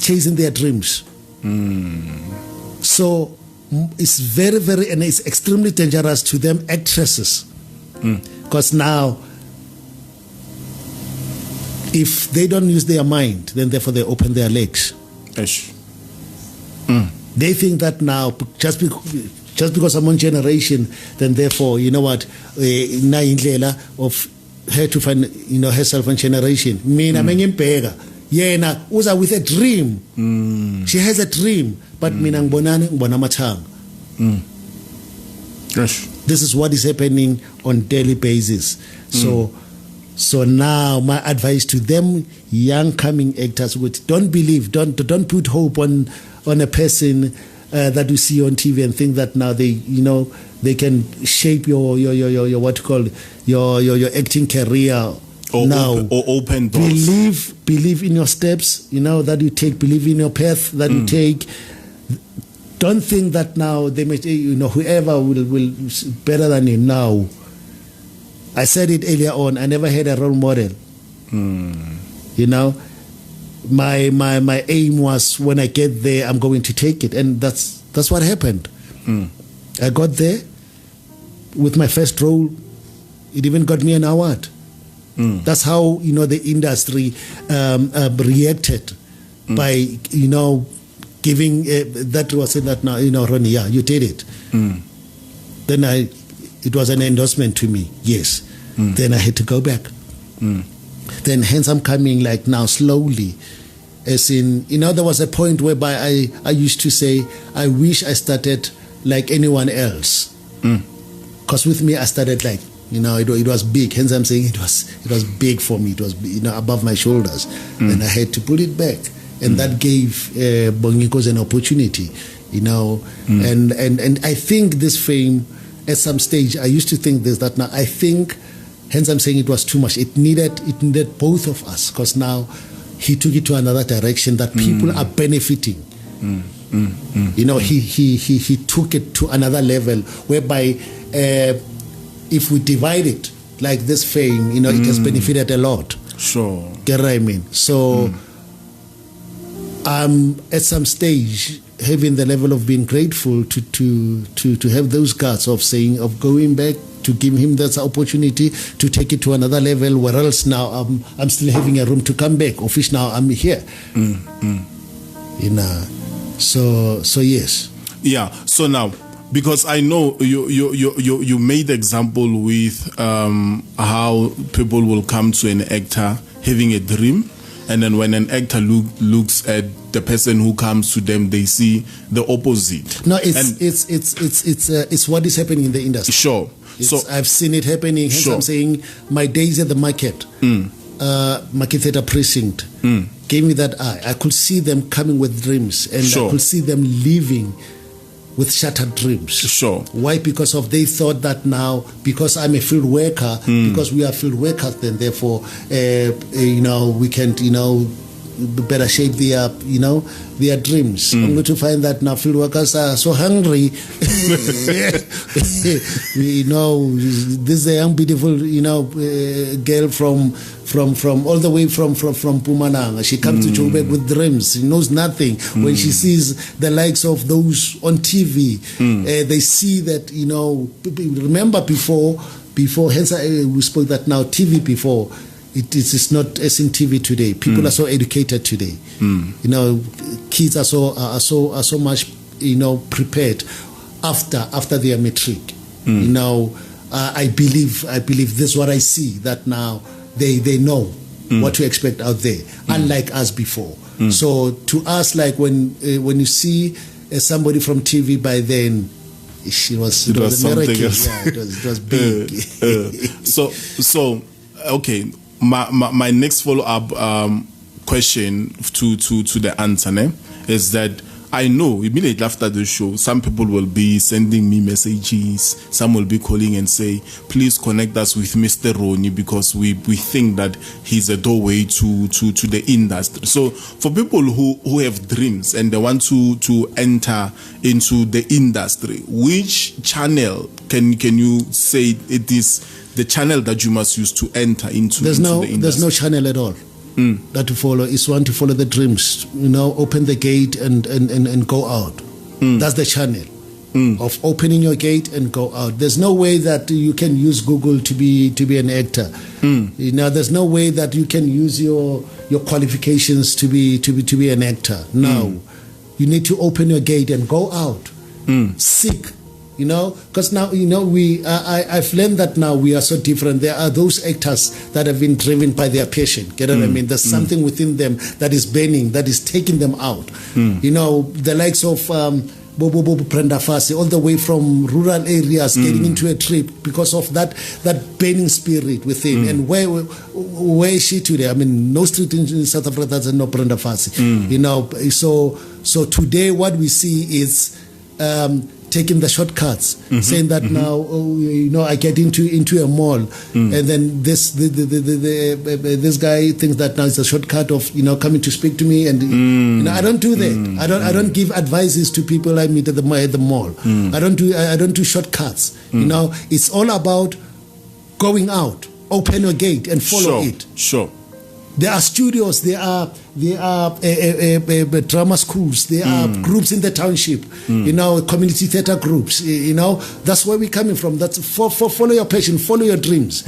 chasing their dreams. So it's very, very, and it's extremely dangerous to them actresses. Because now, if they don't use their mind, then therefore they open their legs. They think that now, just because I'm on generation, then therefore, you know what, of her to find, herself on generation. Mina mengimbheka yena uza with a dream. She has a dream, but mina ngibona amathanga. This is what is happening on daily basis. So now my advice to them young coming actors would don't put hope on a person that you see on TV and think that now they can shape your what you call your acting career or now. Open doors. Believe in your steps, that you take. Believe in your path that you take. Don't think that now they may, whoever will better than you now. I said it earlier on. I never had a role model. My aim was when I get there, I'm going to take it, and that's what happened. I got there with my first role. It even got me an award. That's how the industry reacted by giving that was saying that now Ronnie, yeah, you did it. Then it was an endorsement to me. Yes. Then I had to go back. Then hence I'm coming like now slowly. As in, there was a point whereby I used to say, I wish I started like anyone else. Because with me, I started like, it was big. Hence I'm saying it was big for me. It was, above my shoulders. And I had to put it back. And that gave Bongikos an opportunity, And I think this fame, at some stage, I used to think this, that now I think, hence I'm saying it was too much. It needed both of us, because now he took it to another direction that people are benefiting. He took it to another level whereby if we divide it like this fame, it has benefited a lot. Sure. Get what I mean? So at some stage having the level of being grateful to have those guts of going back to give him that opportunity to take it to another level, where else now I'm still having a room to come back. Of which now I'm here. So yes. Yeah. So now, Because I know you made the example with how people will come to an actor having a dream, and then when an actor looks at the person who comes to them, they see the opposite. No, it's what is happening in the industry. Sure. So I've seen it happening. Hence sure. I'm saying my days at the market, Market Theatre Precinct, gave me that eye. I could see them coming with dreams, and Sure. I could see them leaving with shattered dreams. Sure. Why? Because of they thought that now, because I'm a field worker, because we are field workers, then therefore, we can, better shape their, their dreams. Only to find that now field workers are so hungry. This is a young, beautiful, girl from all the way from Pumananga. She comes to Joburg with dreams. She knows nothing. When she sees the likes of those on TV, they see that, remember before, hence we spoke that now TV before, it is not as in TV today. People are so educated today. Kids are so much, prepared after their matric. I believe this is what I see, that now they know what to expect out there, unlike us before. So to us, like when you see somebody from TV by then, it was a miracle. Yeah, it was big. So okay. My next follow-up question to the answer is that I know immediately after the show, some people will be sending me messages, some will be calling and say, please connect us with Mr. Ronnie, because we think that he's a doorway to the industry. So for people who have dreams and they want to enter into the industry, which channel can you say it is the channel that you must use to enter into the industry? There's no channel at all that to follow. It's one to follow the dreams, open the gate and go out. That's the channel of opening your gate and go out. There's no way that you can use Google to be an actor. There's no way that you can use your qualifications to be an actor. No. You need to open your gate and go out. Seek. Because now, I've learned that now we are so different. There are those actors that have been driven by their passion. Get what I mean? There's something within them that is burning, that is taking them out. The likes of Bobo Brenda Fassi, all the way from rural areas, getting into a trip because of that burning spirit within. And where is she today? I mean, no street in South Africa that's no Brenda Fassi. So today what we see is taking the shortcuts, saying that now, I get into a mall, and then this guy thinks that now it's a shortcut of coming to speak to me, and I don't do that. I don't give advices to people I meet at the mall. I don't do shortcuts. It's all about going out, open your gate and follow it. Sure. There are studios, there are drama schools, there are groups in the township, community theater groups, that's where we're coming from. That's for follow your passion, follow your dreams.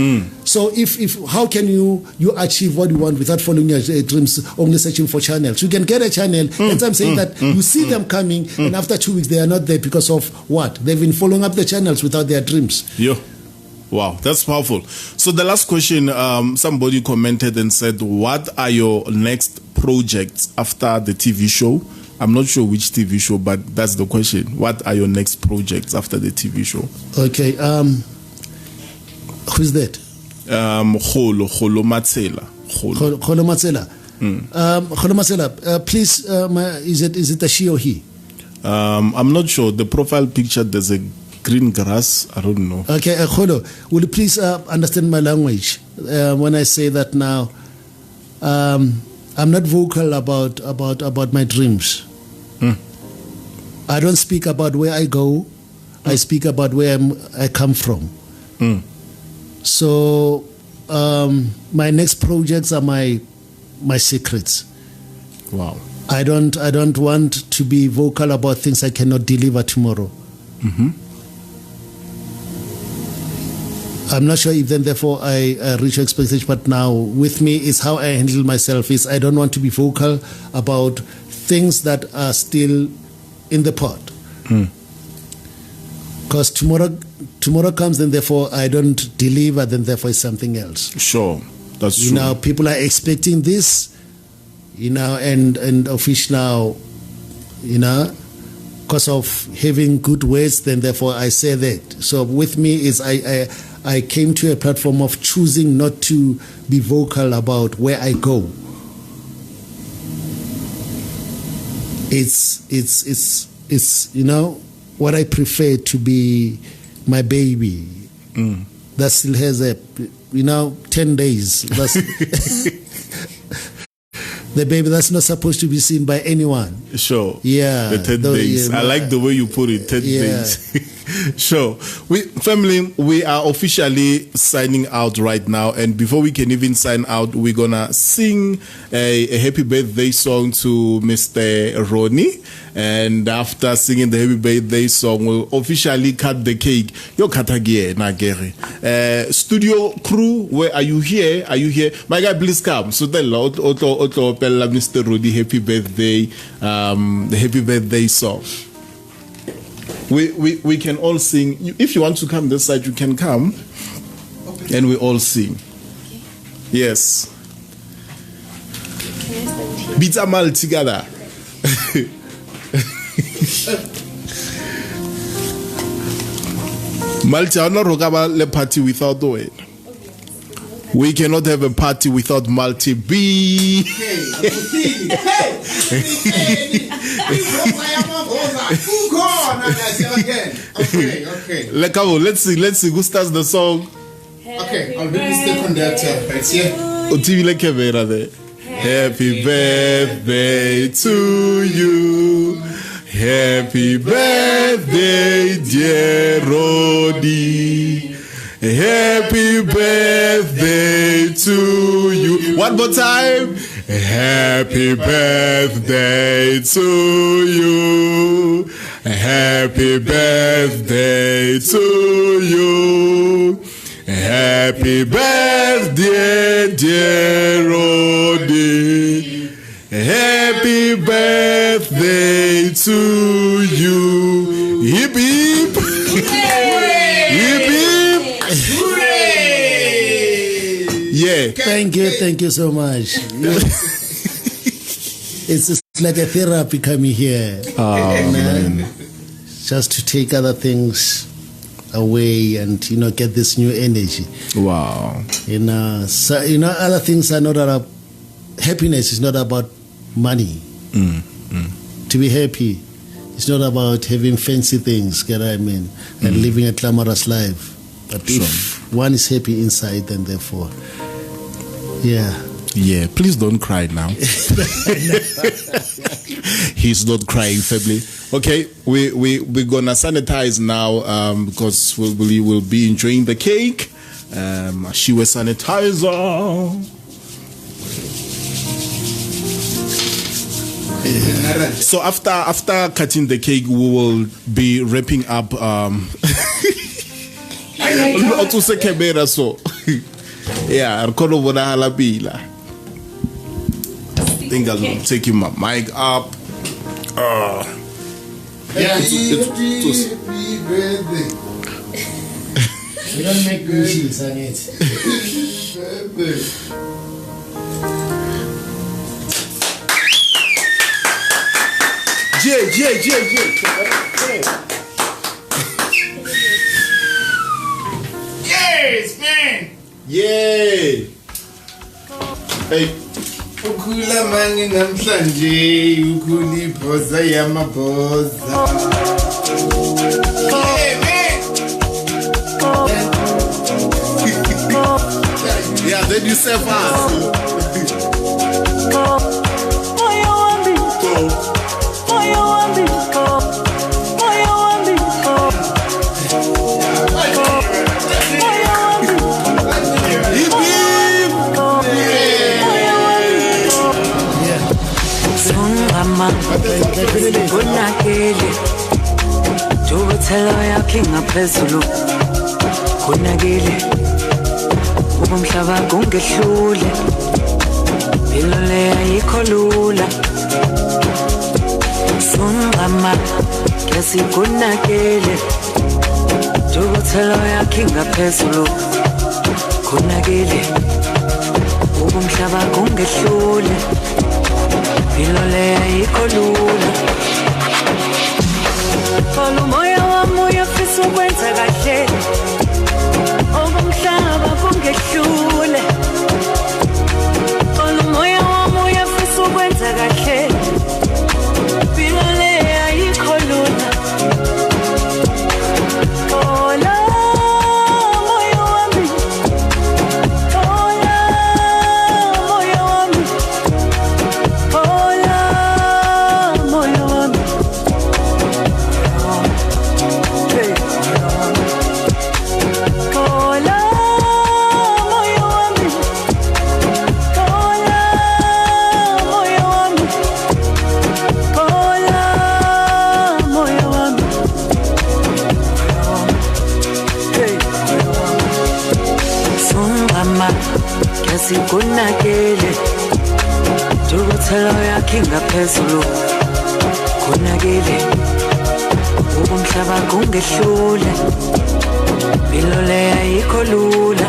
So if how can you achieve what you want without following your dreams, only searching for channels? You can get a channel, and I'm saying that you see them coming, and after 2 weeks they are not there because of what? They've been following up the channels without their dreams. Yeah. Wow, that's powerful. So the last question, somebody commented and said, what are your next projects after the TV show? I'm not sure which TV show, but that's the question. What are your next projects after the TV show? Okay, who's that? Kholo Matsela. Kholo Matsela. Kholo Matsela, please, is it a she or he? I'm not sure. The profile picture, there's a green grass, I don't know. Okay, Kholo, will you please understand my language when I say that now? I'm not vocal about my dreams. I don't speak about where I go. I speak about where I come from. So my next projects are my secrets. Wow. I don't want to be vocal about things I cannot deliver tomorrow. I'm not sure if then therefore I reach your expectation, but now with me is how I handle myself is I don't want to be vocal about things that are still in the pot. Because tomorrow comes, then therefore I don't deliver, then therefore it's something else. Sure, that's true. You know, people are expecting this, you know, and of which now, you know, because of having good words, then therefore I say that. So with me is I came to a platform of choosing not to be vocal about where I go. It's you know, what I prefer to be my baby. That still has a, you know, 10 days. That's the baby that's not supposed to be seen by anyone. Sure. Yeah. The 10 days. I like the way you put it, 10 days. Sure. Family, we are officially signing out right now. And before we can even sign out, we're going to sing a happy birthday song to Mr. Ronnie. And after singing the happy birthday song, we'll officially cut the cake. Yo katagie nagere. Studio crew, where are you here? Are you here? My guy, please come. So tell Mr. Ronnie happy birthday, the happy birthday song. We can all sing. If you want to come this side, you can come, and we all sing. Yes. Beat a mal together. Malti, I'm not rokaba le party without the way. We cannot have a party without Multi B. Okay. Let's see. Who starts the song? Okay, I'll be the conductor. Right here. Happy birthday to you. Happy birthday, dear Rodi. Happy birthday to you. One more time. Happy birthday to you. Happy birthday to you. Happy birthday, dear Rodi. Happy birthday to you. Hip hip. Hip hip. Yeah. Thank you so much. It's just like a therapy coming here. Oh, man. Just to take other things away and, you know, get this new energy. Wow. So, other things are not about happiness. Is not about money. To be happy, it's not about having fancy things, get what I mean, and living a glamorous life. But if one is happy inside, then therefore, yeah. Yeah, please don't cry now. He's not crying, family. Okay, we're gonna sanitize now because we will be enjoying the cake. She was sanitizer. So after cutting the cake, we will be wrapping up. Yeah, I think I'm taking my mic up. Happy birthday. You don't make wishes on it. Yeah. Yes, man. Yay! Hey. Ukula mangi namhlanje ukuli boza yamaboza. Hey, man. Yeah, then you say fast. Kunakele Jubuthelo yakhe ngaphezulu Kunakele Ubumhlaba kungehlule Impilo le ayikho lula Sungama Yasikunakele Dukuthela yakhe ngaphezulu khonakile ubumhlaba kungehlule impilo leya ayikho lula Fala umoya wami uyafisa ukwenza kahle ubumhlaba kungehlule Fala umoya wami uyafisa ukwenza kahle impilo leya ayikho lula Sikunakele Dukuthela yakhe ngaphezulu khonakile ubumhlaba kungehlule impilo leya ayikho lula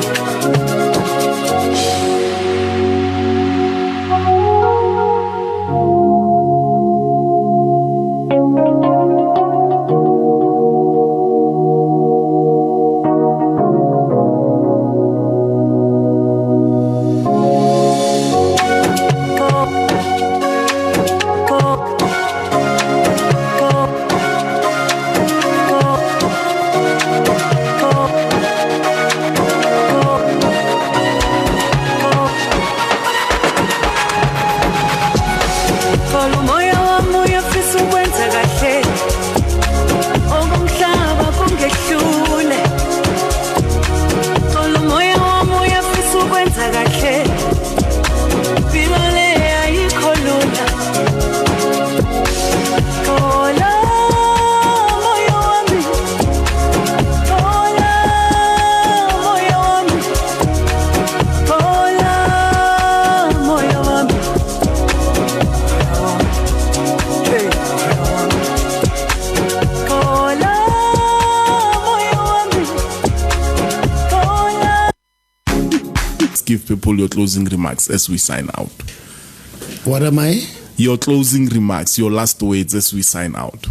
People your closing remarks as we sign out. What am I? Your closing remarks, your last words as we sign out.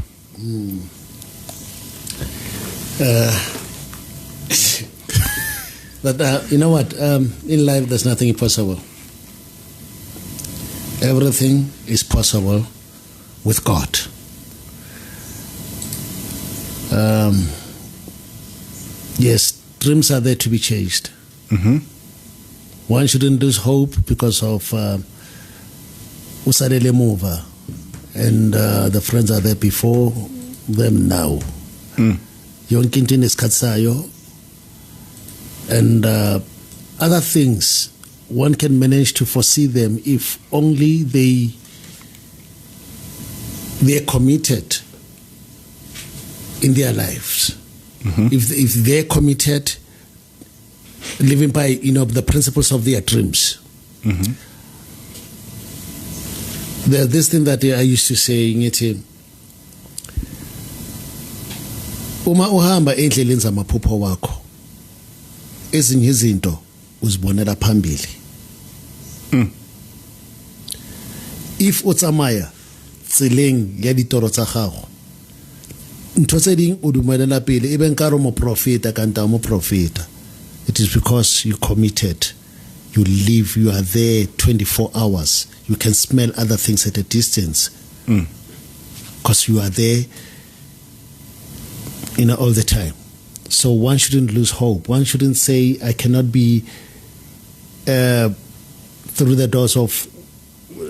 But you know what? In life, there's nothing impossible. Everything is possible with God. Yes, dreams are there to be chased. One shouldn't lose hope because of usadele mover, and the friends are there before them now. Yonke into inesikhathi sayo, and other things one can manage to foresee them if only they are committed in their lives. If they're committed, living by the principles of their dreams. There's this thing that I used to say ngithi uma uhamba endleleni zamaphupho wakho ezinye izinto uzibonela phambili. If utsamaya tseleng ya ditoro tsa gago ntho tse ding o dumelela pele e beng ka re mo profeta kanta mo profeta. It is because you committed. You live, you are there 24 hours. You can smell other things at a distance. Because you are there all the time. So one shouldn't lose hope. One shouldn't say, I cannot be through the doors of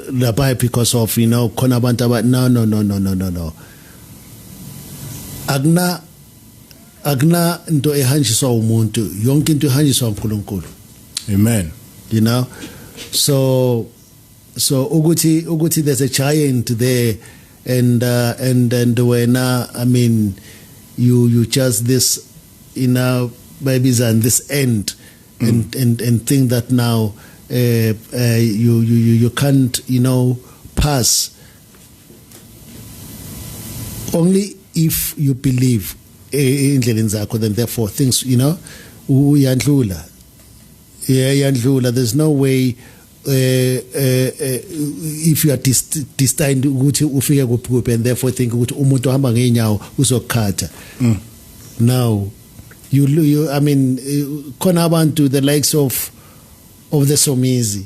Labai because of, Konabantaba. No. Agna into ehanjiswa umuntu yonke into ehanjiswa uNkulunkulu. Amen. So ukuthi there's a giant there and when you just this babies and this end and think that now you can't pass only if you believe indleleni zakho, then therefore things, you know, uyandlula. Yeah, yandlula. There's no way if you are destined ukuthi ufike kuphi and therefore think ukuthi umuntu ohamba ngeenyawo uzokhatha. Now you I mean khona abantu the likes of the Somizi,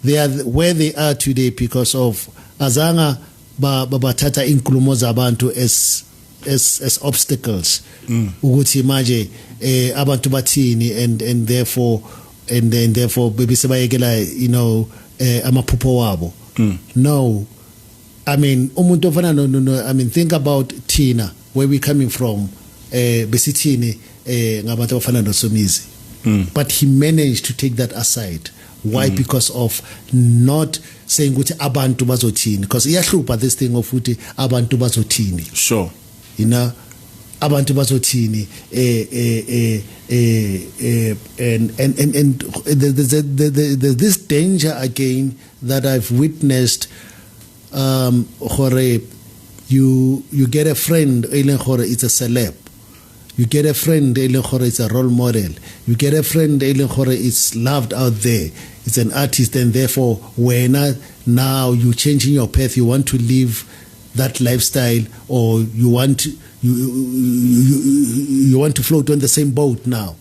they are where they are today because of azanga babathatha inkulumo zabantu as obstacles ukuthi manje abantu bathini and therefore bebisebayekela you know amaphupho wabo. No, I mean umuntu ofana no I mean think about Tina, where we coming from, besithini ngabantu abafana noSomizi. But he managed to take that aside. Why? Because of not saying ukuthi abantu bazothini, because iyahlupa this thing of ukuthi abantu bazothini. Sure. You know, abantu bazothini and there's this danger again that I've witnessed. You get a friend it's a celeb. You get a friend it's a role model. You get a friend it's loved out there. It's an artist, and therefore when now you changing your path, you want to live that lifestyle, or you want to float on the same boat now.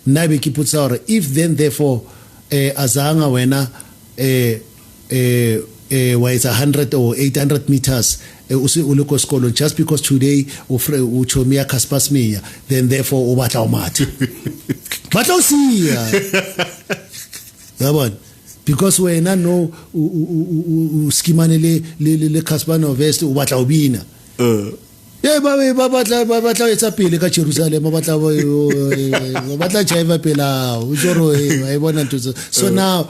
Nabi puts out if then therefore azanga wena where it's 100 or 800 meters uliko skolo just because today uchomia kaspasmia, then therefore ubatla umati batla usiya yabona, because wena no skimane le kaspano vest ubatla ubina yeah babatla etsa pele ka Jerusalem batla jaiva pela ujoro ayibona ntutso. So now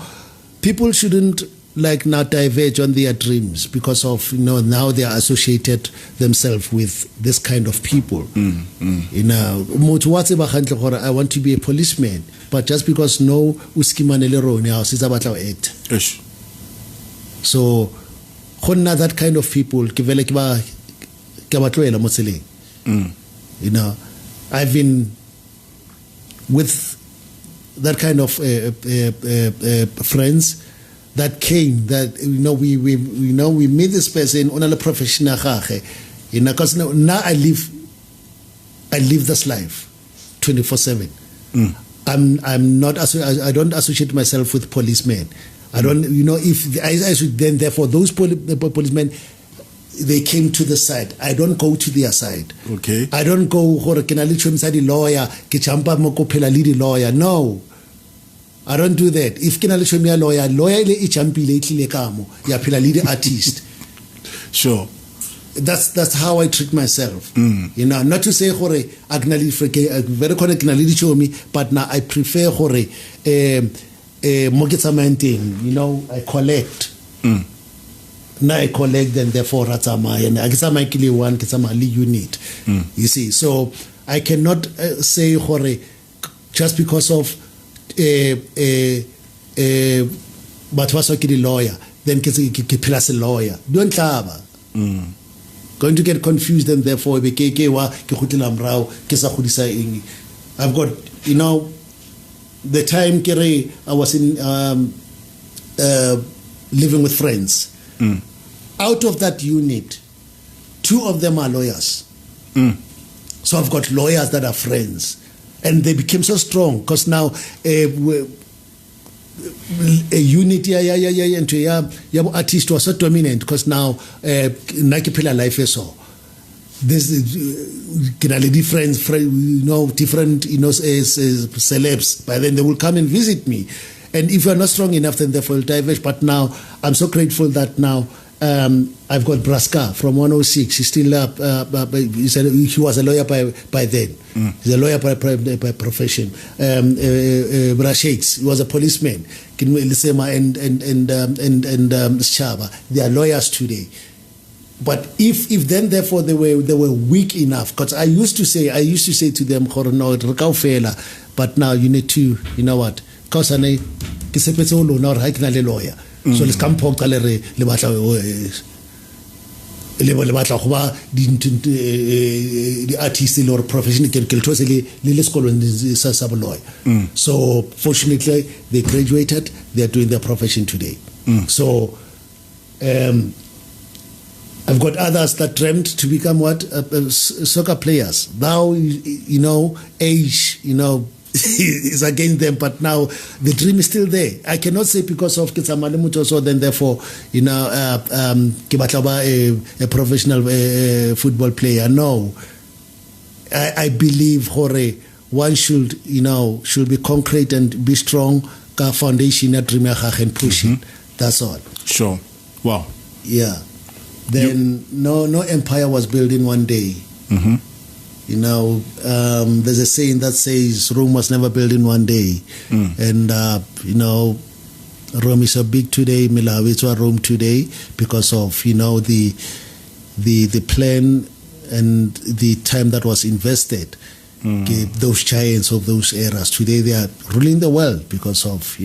people shouldn't like now diverge on their dreams because of, you know, now they are associated themselves with this kind of people. You know, I want to be a policeman, but just because no uskimanele rone house is about our act. So that kind of people you know, I've been with that kind of friends that came, that you know we meet this person on a professional, you know, because now I live this life 24/7. I'm not I don't associate myself with policemen. I don't, you know, if I should then therefore those policemen, they came to the side. I don't go to their side. Okay. I don't go the lawyer, lawyer. No. I don't do that. If kena le show me a lawyer le ichampile itlile kamo ya phela lead artist. Sure. That's how I treat myself. You know, not to say gore acknowledge very correct acknowledge show me, but now I prefer gore mo ke tsamayeng, you know, I collect. Now I collect, then therefore ratsama and I ke tsamaya ke le one ke tsamaya le unit. You see, so I cannot say gore just because of but was okay the lawyer, then plus a lawyer. Don't have going to get confused, and therefore I've got, you know, the time I was in living with friends. Out of that unit, 2 of them are lawyers. So I've got lawyers that are friends. And they became so strong because now a unity and artist was so dominant because now nakipela life is so. There's different, you know, different, you know, celebs. But then they will come and visit me. And if you're not strong enough, then therefore you'll diverge. But now I'm so grateful that now I've got Braska from 106. He's still up. He was a lawyer by then. He's a lawyer by profession. Brashakes, he was a policeman. And Shaba, they are lawyers today. But if then therefore they were weak enough, because I used to say to them, but now you need to, you know what? Because I lawyer. So let's come talk le batla go ba di artists le or professional ke le le sekolong sa boloy. So fortunately they graduated, they are doing their profession today. So I've got others that dreamt to become soccer players. Now you know age is against them, but now the dream is still there. I cannot say because of Kitsamale Mutoso, then therefore, a professional football player. No. I believe one should be concrete and be strong, ka foundation at dream and push it. That's all. Sure. Wow. Yeah. Then no empire was built in one day. There's a saying that says Rome was never built in one day. And, Rome is so big today, Milawi is Rome today because of, the plan and the time that was invested. Those giants of those eras. Today they are ruling the world because of,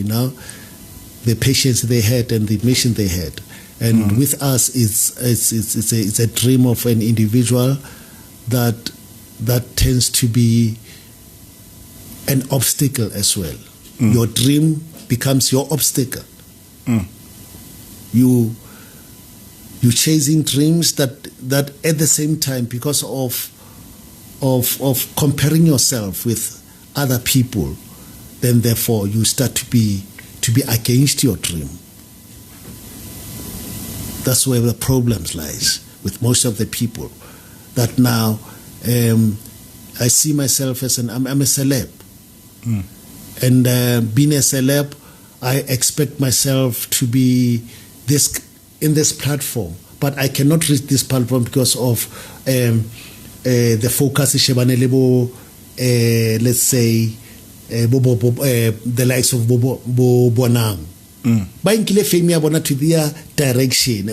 the patience they had and the mission they had. And with us, it's a dream of an individual that tends to be an obstacle as well. Your dream becomes your obstacle. You chasing dreams that at the same time, because of comparing yourself with other people, then therefore you start to be against your dream. That's where the problems lies with most of the people. That now I see myself as I'm a celeb, and being a celeb, I expect myself to be in this platform, but I cannot reach this platform because of the focus is let's say the likes of Bobo Bonang. By nkile fame ya bona to their direction.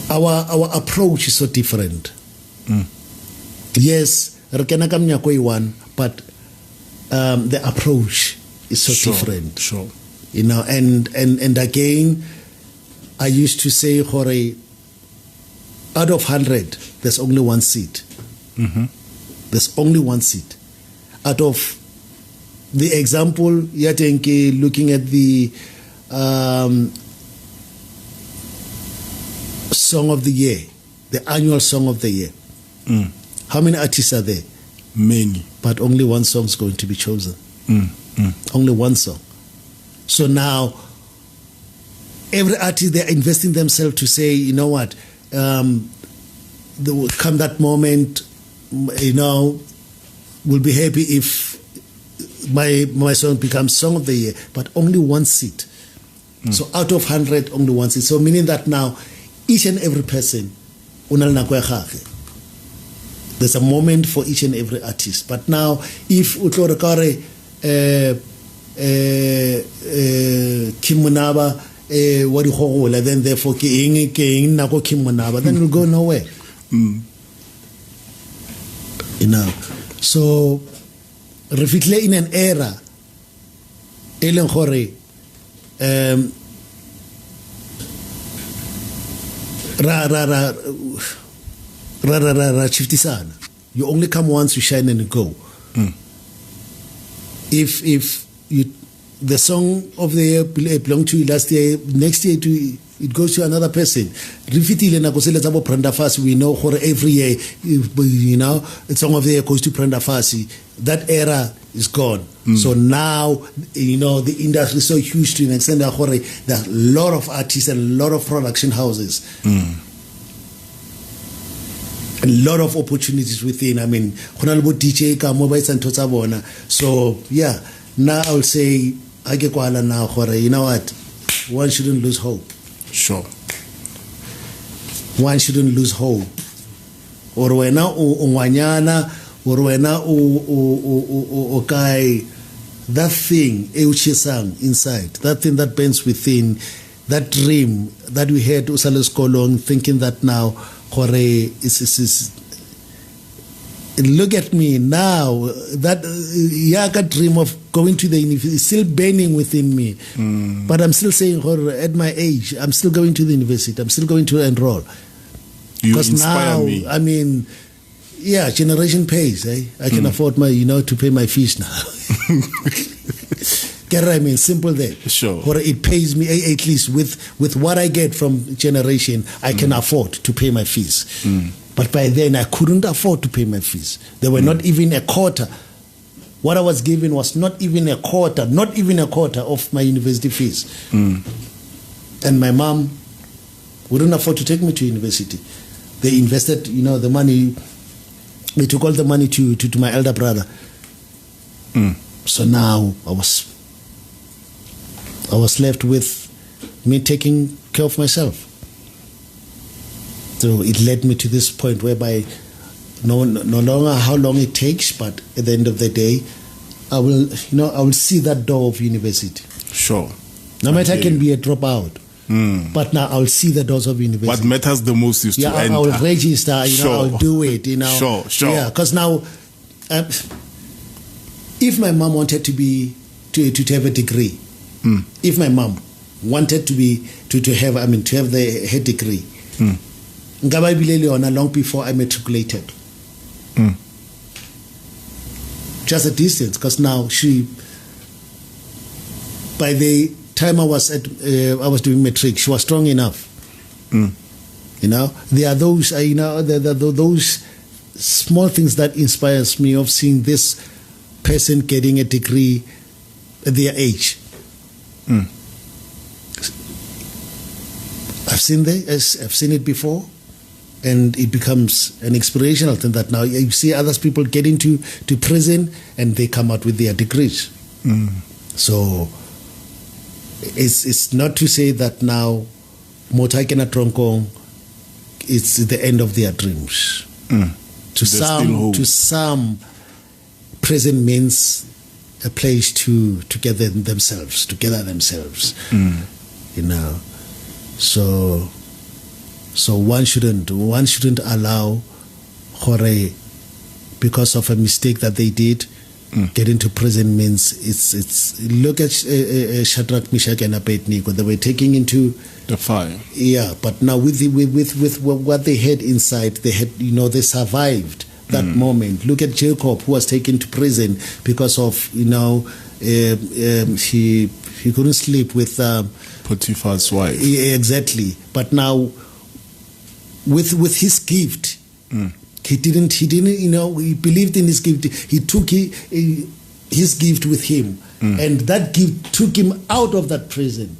Our approach is so different. Yes, Rekena Kamnyako one, but the approach is so different. Sure. And again, I used to say, out of 100, there's only one seat. There's only one seat. Out of the example, Yatenke, looking at the Song of the Year, the annual Song of the Year. How many artists are there? Many. But only one song is going to be chosen. Only one song. So now, every artist, they're investing themselves to say, you know what, there will come that moment, we'll be happy if my song becomes Song of the Year, but only one seat. So out of 100, only one seat. So meaning that now, each and every person, there's a moment for each and every artist. But now, if Utlorekare Kim Munaba then therefore Kim Munaba, then we'll go nowhere. So reflect in an era Ellen Hore you only come once, you shine and you go. If you the song of the year belonged to you last year, next year it goes to another person. We know for every year, the song of the year goes to Prenda Fasi. That era is gone. So now, the industry is so huge to an extent that there are a lot of artists and a lot of production houses. A lot of opportunities within. I mean, DJ so yeah, now I'll say you know what, one shouldn't lose hope. Sure. One shouldn't lose hope. Or when okay, that thing inside, that thing that burns within, that dream that we had Usales Kolong, thinking that now it's look at me now. That Yaka dream of going to the university is still burning within me. But I'm still saying, at my age, I'm still going to the university. I'm still going to enroll. You inspire now, me. I mean, yeah, generation pays. I can afford to pay my fees now. Get what I mean? Simple there. Sure. Or it pays me, at least with what I get from generation, I can afford to pay my fees. But by then, I couldn't afford to pay my fees. They were not even a quarter. What I was given was not even a quarter of my university fees. And my mom wouldn't afford to take me to university. They invested, the money. They took all the money to my elder brother. So now I was left with me taking care of myself. So it led me to this point whereby no longer how long it takes, but at the end of the day, I will see that door of university. Sure. No matter I can be a dropout. But now I'll see the doors of university. What matters the most is to enter. I will register, Sure. I'll do it, Sure. Yeah, because now, if my mom wanted to have a degree, if my mom wanted to have her degree, ngaba ibile yona long before I matriculated. Just a distance, because now by the time I was doing matric, she was strong enough. There are those those small things that inspires me of seeing this person getting a degree at their age. I've seen it before, and it becomes an inspirational thing that now you see other people get into prison and they come out with their degrees. So it's not to say that now Motaikena Tronkong it's the end of their dreams. To some, prison means a place to gather themselves. So one shouldn't allow Hore, because of a mistake that they did, get into prison means it's look at Shadrach, Meshach, and Abednego. They were taken into the fire. Yeah, but now with what they had inside, they had they survived that moment. Look at Jacob, who was taken to prison because of he couldn't sleep with Potiphar's wife. Exactly, but now with his gift. He didn't, he believed in his gift. He took his gift with him. And that gift took him out of that prison.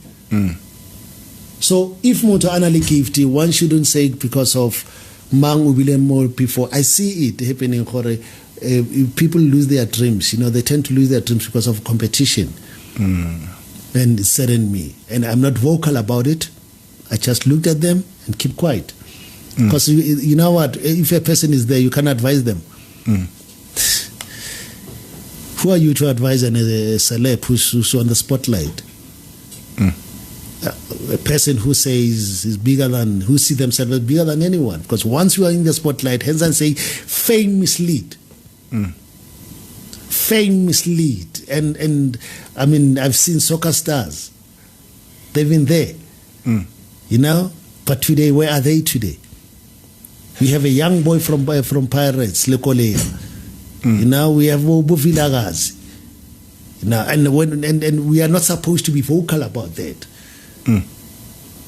So if Moto Anali gift, one shouldn't say because of Mang Ubile more before. I see it happening. People lose their dreams. They tend to lose their dreams because of competition. And it saddened me. And I'm not vocal about it. I just looked at them and keep quiet. Because you know what, if a person is there, you can advise them. Who are you to advise a celeb who's on the spotlight? A person who says is bigger than, who see themselves as bigger than anyone. Because once you are in the spotlight, hence I say, fame mislead. Fame mislead. And I mean, I've seen soccer stars. They've been there. But today, where are they today? We have a young boy from Pirates, Lekolea. We have Bovilagazi. And we are not supposed to be vocal about that.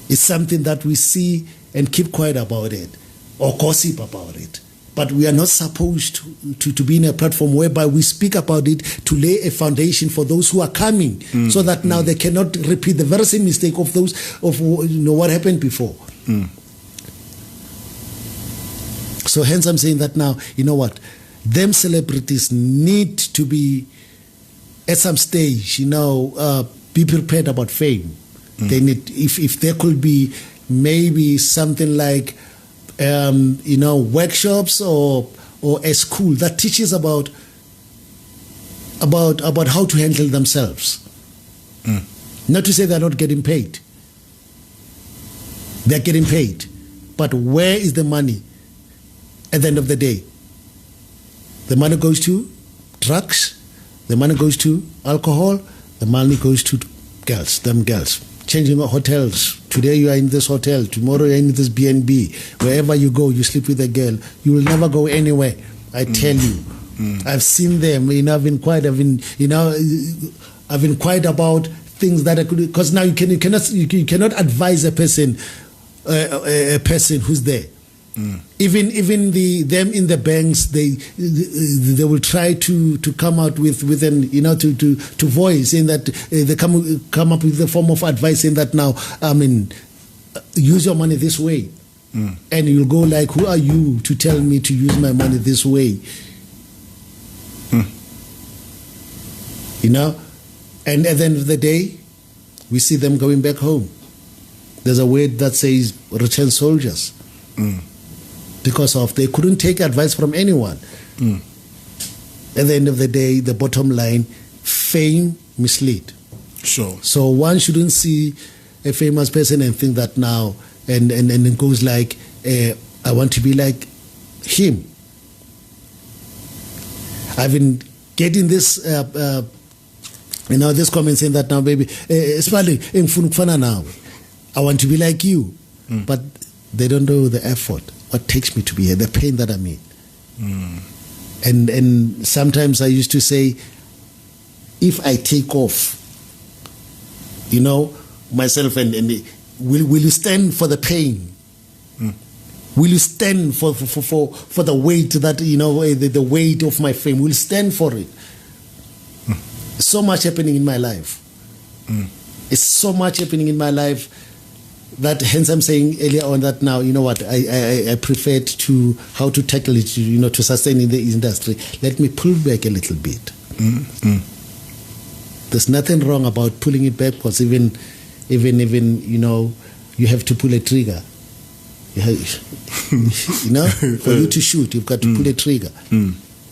It's something that we see and keep quiet about it or gossip about it. But we are not supposed to be in a platform whereby we speak about it to lay a foundation for those who are coming, so that now they cannot repeat the very same mistake of those of what happened before. So hence I'm saying that now, them celebrities need to be, at some stage, be prepared about fame. They need, if there could be maybe something like, workshops or a school that teaches about how to handle themselves. Not to say they're not getting paid. They're getting paid. But where is the money at the end of the day? The money goes to drugs, the money goes to alcohol, the money goes to girls, them girls. Changing hotels. Today you are in this hotel, tomorrow you are in this B&B. Wherever you go, you sleep with a girl. You will never go anywhere, I tell you. I've seen them, I've been quiet about things that I could, because now you cannot advise a person who's there. Even them in the banks, they will try to come out with an to voice in that they come up with the form of advice in that now use your money this way, and you'll go like, who are you to tell me to use my money this way? And at the end of the day, we see them going back home. There's a word that says return soldiers. Because they couldn't take advice from anyone. At the end of the day, the bottom line, fame mislead. Sure. So one shouldn't see a famous person and think that now, and it goes like, I want to be like him. I've been getting this, this comment saying that now, baby, I want to be like you. But they don't know the effort. What takes me to be here, the pain that I made. And sometimes I used to say, if I take off, myself and will you stand for the pain? Will you stand for the weight that, the weight of my fame? Will you stand for it? So much happening in my life. It's so much happening in my life that hence I'm saying earlier on that now, I preferred to how to tackle it, to sustain in the industry. Let me pull back a little bit. There's nothing wrong about pulling it back, because even you have to pull a trigger. For you to shoot, you've got to pull a trigger.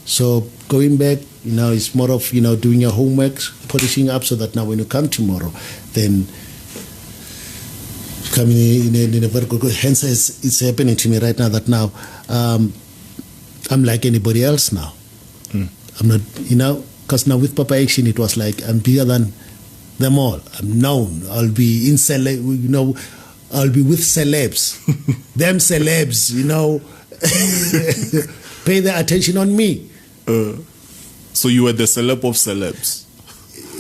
So going back, it's more of doing your homework, polishing up, so that now when you come tomorrow, then coming in a very good. Hence, it's happening to me right now that now I'm like anybody else now. I'm not, because now with Papa Action, it was like I'm bigger than them all. I'm known. I'll be in I'll be with celebs. Them celebs, pay their attention on me. So you were the celeb of celebs.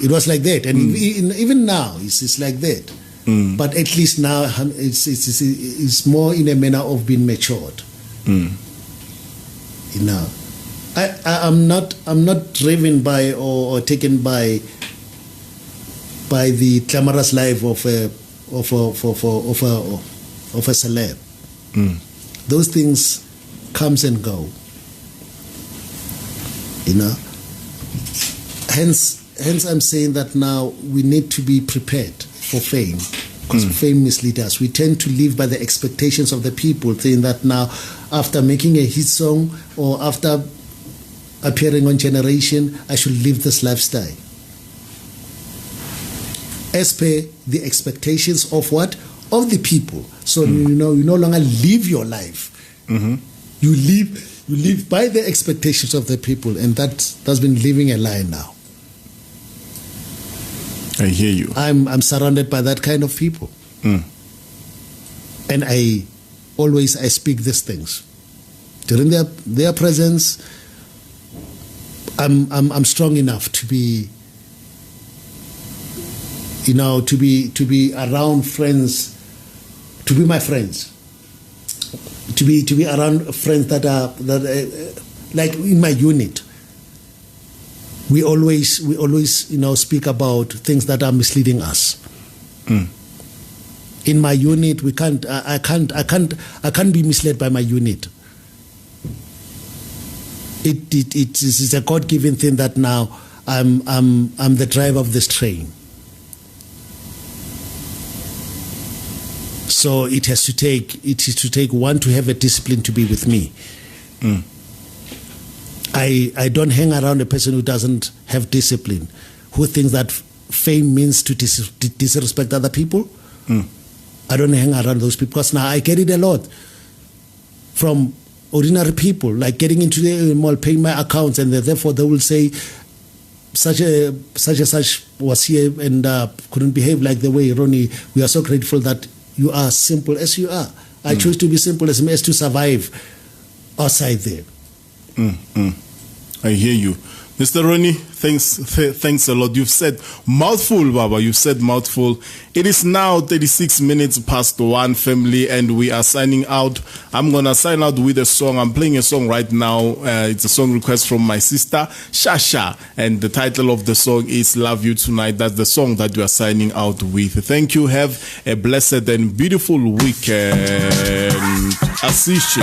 It was like that, and even now it's like that. But at least now it's more in a manner of being matured. I'm not driven by or taken by the glamorous life of a celeb. Those things comes and go. Hence I'm saying that now we need to be prepared for fame, because fame misleads us. We tend to live by the expectations of the people, saying that now after making a hit song or after appearing on Generation, I should live this lifestyle as per the expectations of what? Of the people. So you no longer live your life. You live by the expectations of the people, and that's been living a lie now. I hear you. I'm surrounded by that kind of people. And I speak these things. During their presence, I'm strong enough to be to be around friends, to be my friends, to be around friends that are like in my unit. We always speak about things that are misleading us. In my unit, I can't be misled by my unit. It is a God-given thing that now I'm the driver of this train. So it is to take one to have a discipline to be with me. I don't hang around a person who doesn't have discipline, who thinks that fame means to disrespect other people. I don't hang around those people, because now I get it a lot from ordinary people, like getting into the mall, paying my accounts, and therefore they will say, such was here and couldn't behave like the way. Ronnie, we are so grateful that you are simple as you are. I choose to be simple as me, as to survive outside there. I hear you. Mr. Ronnie, thanks a lot. You've said mouthful, Baba. You've said mouthful. It is now 36 minutes past 1, family, and we are signing out. I'm going to sign out with a song. I'm playing a song right now. It's a song request from my sister, Shasha, and the title of the song is Love You Tonight. That's the song that we are signing out with. Thank you. Have a blessed and beautiful weekend. Asishe.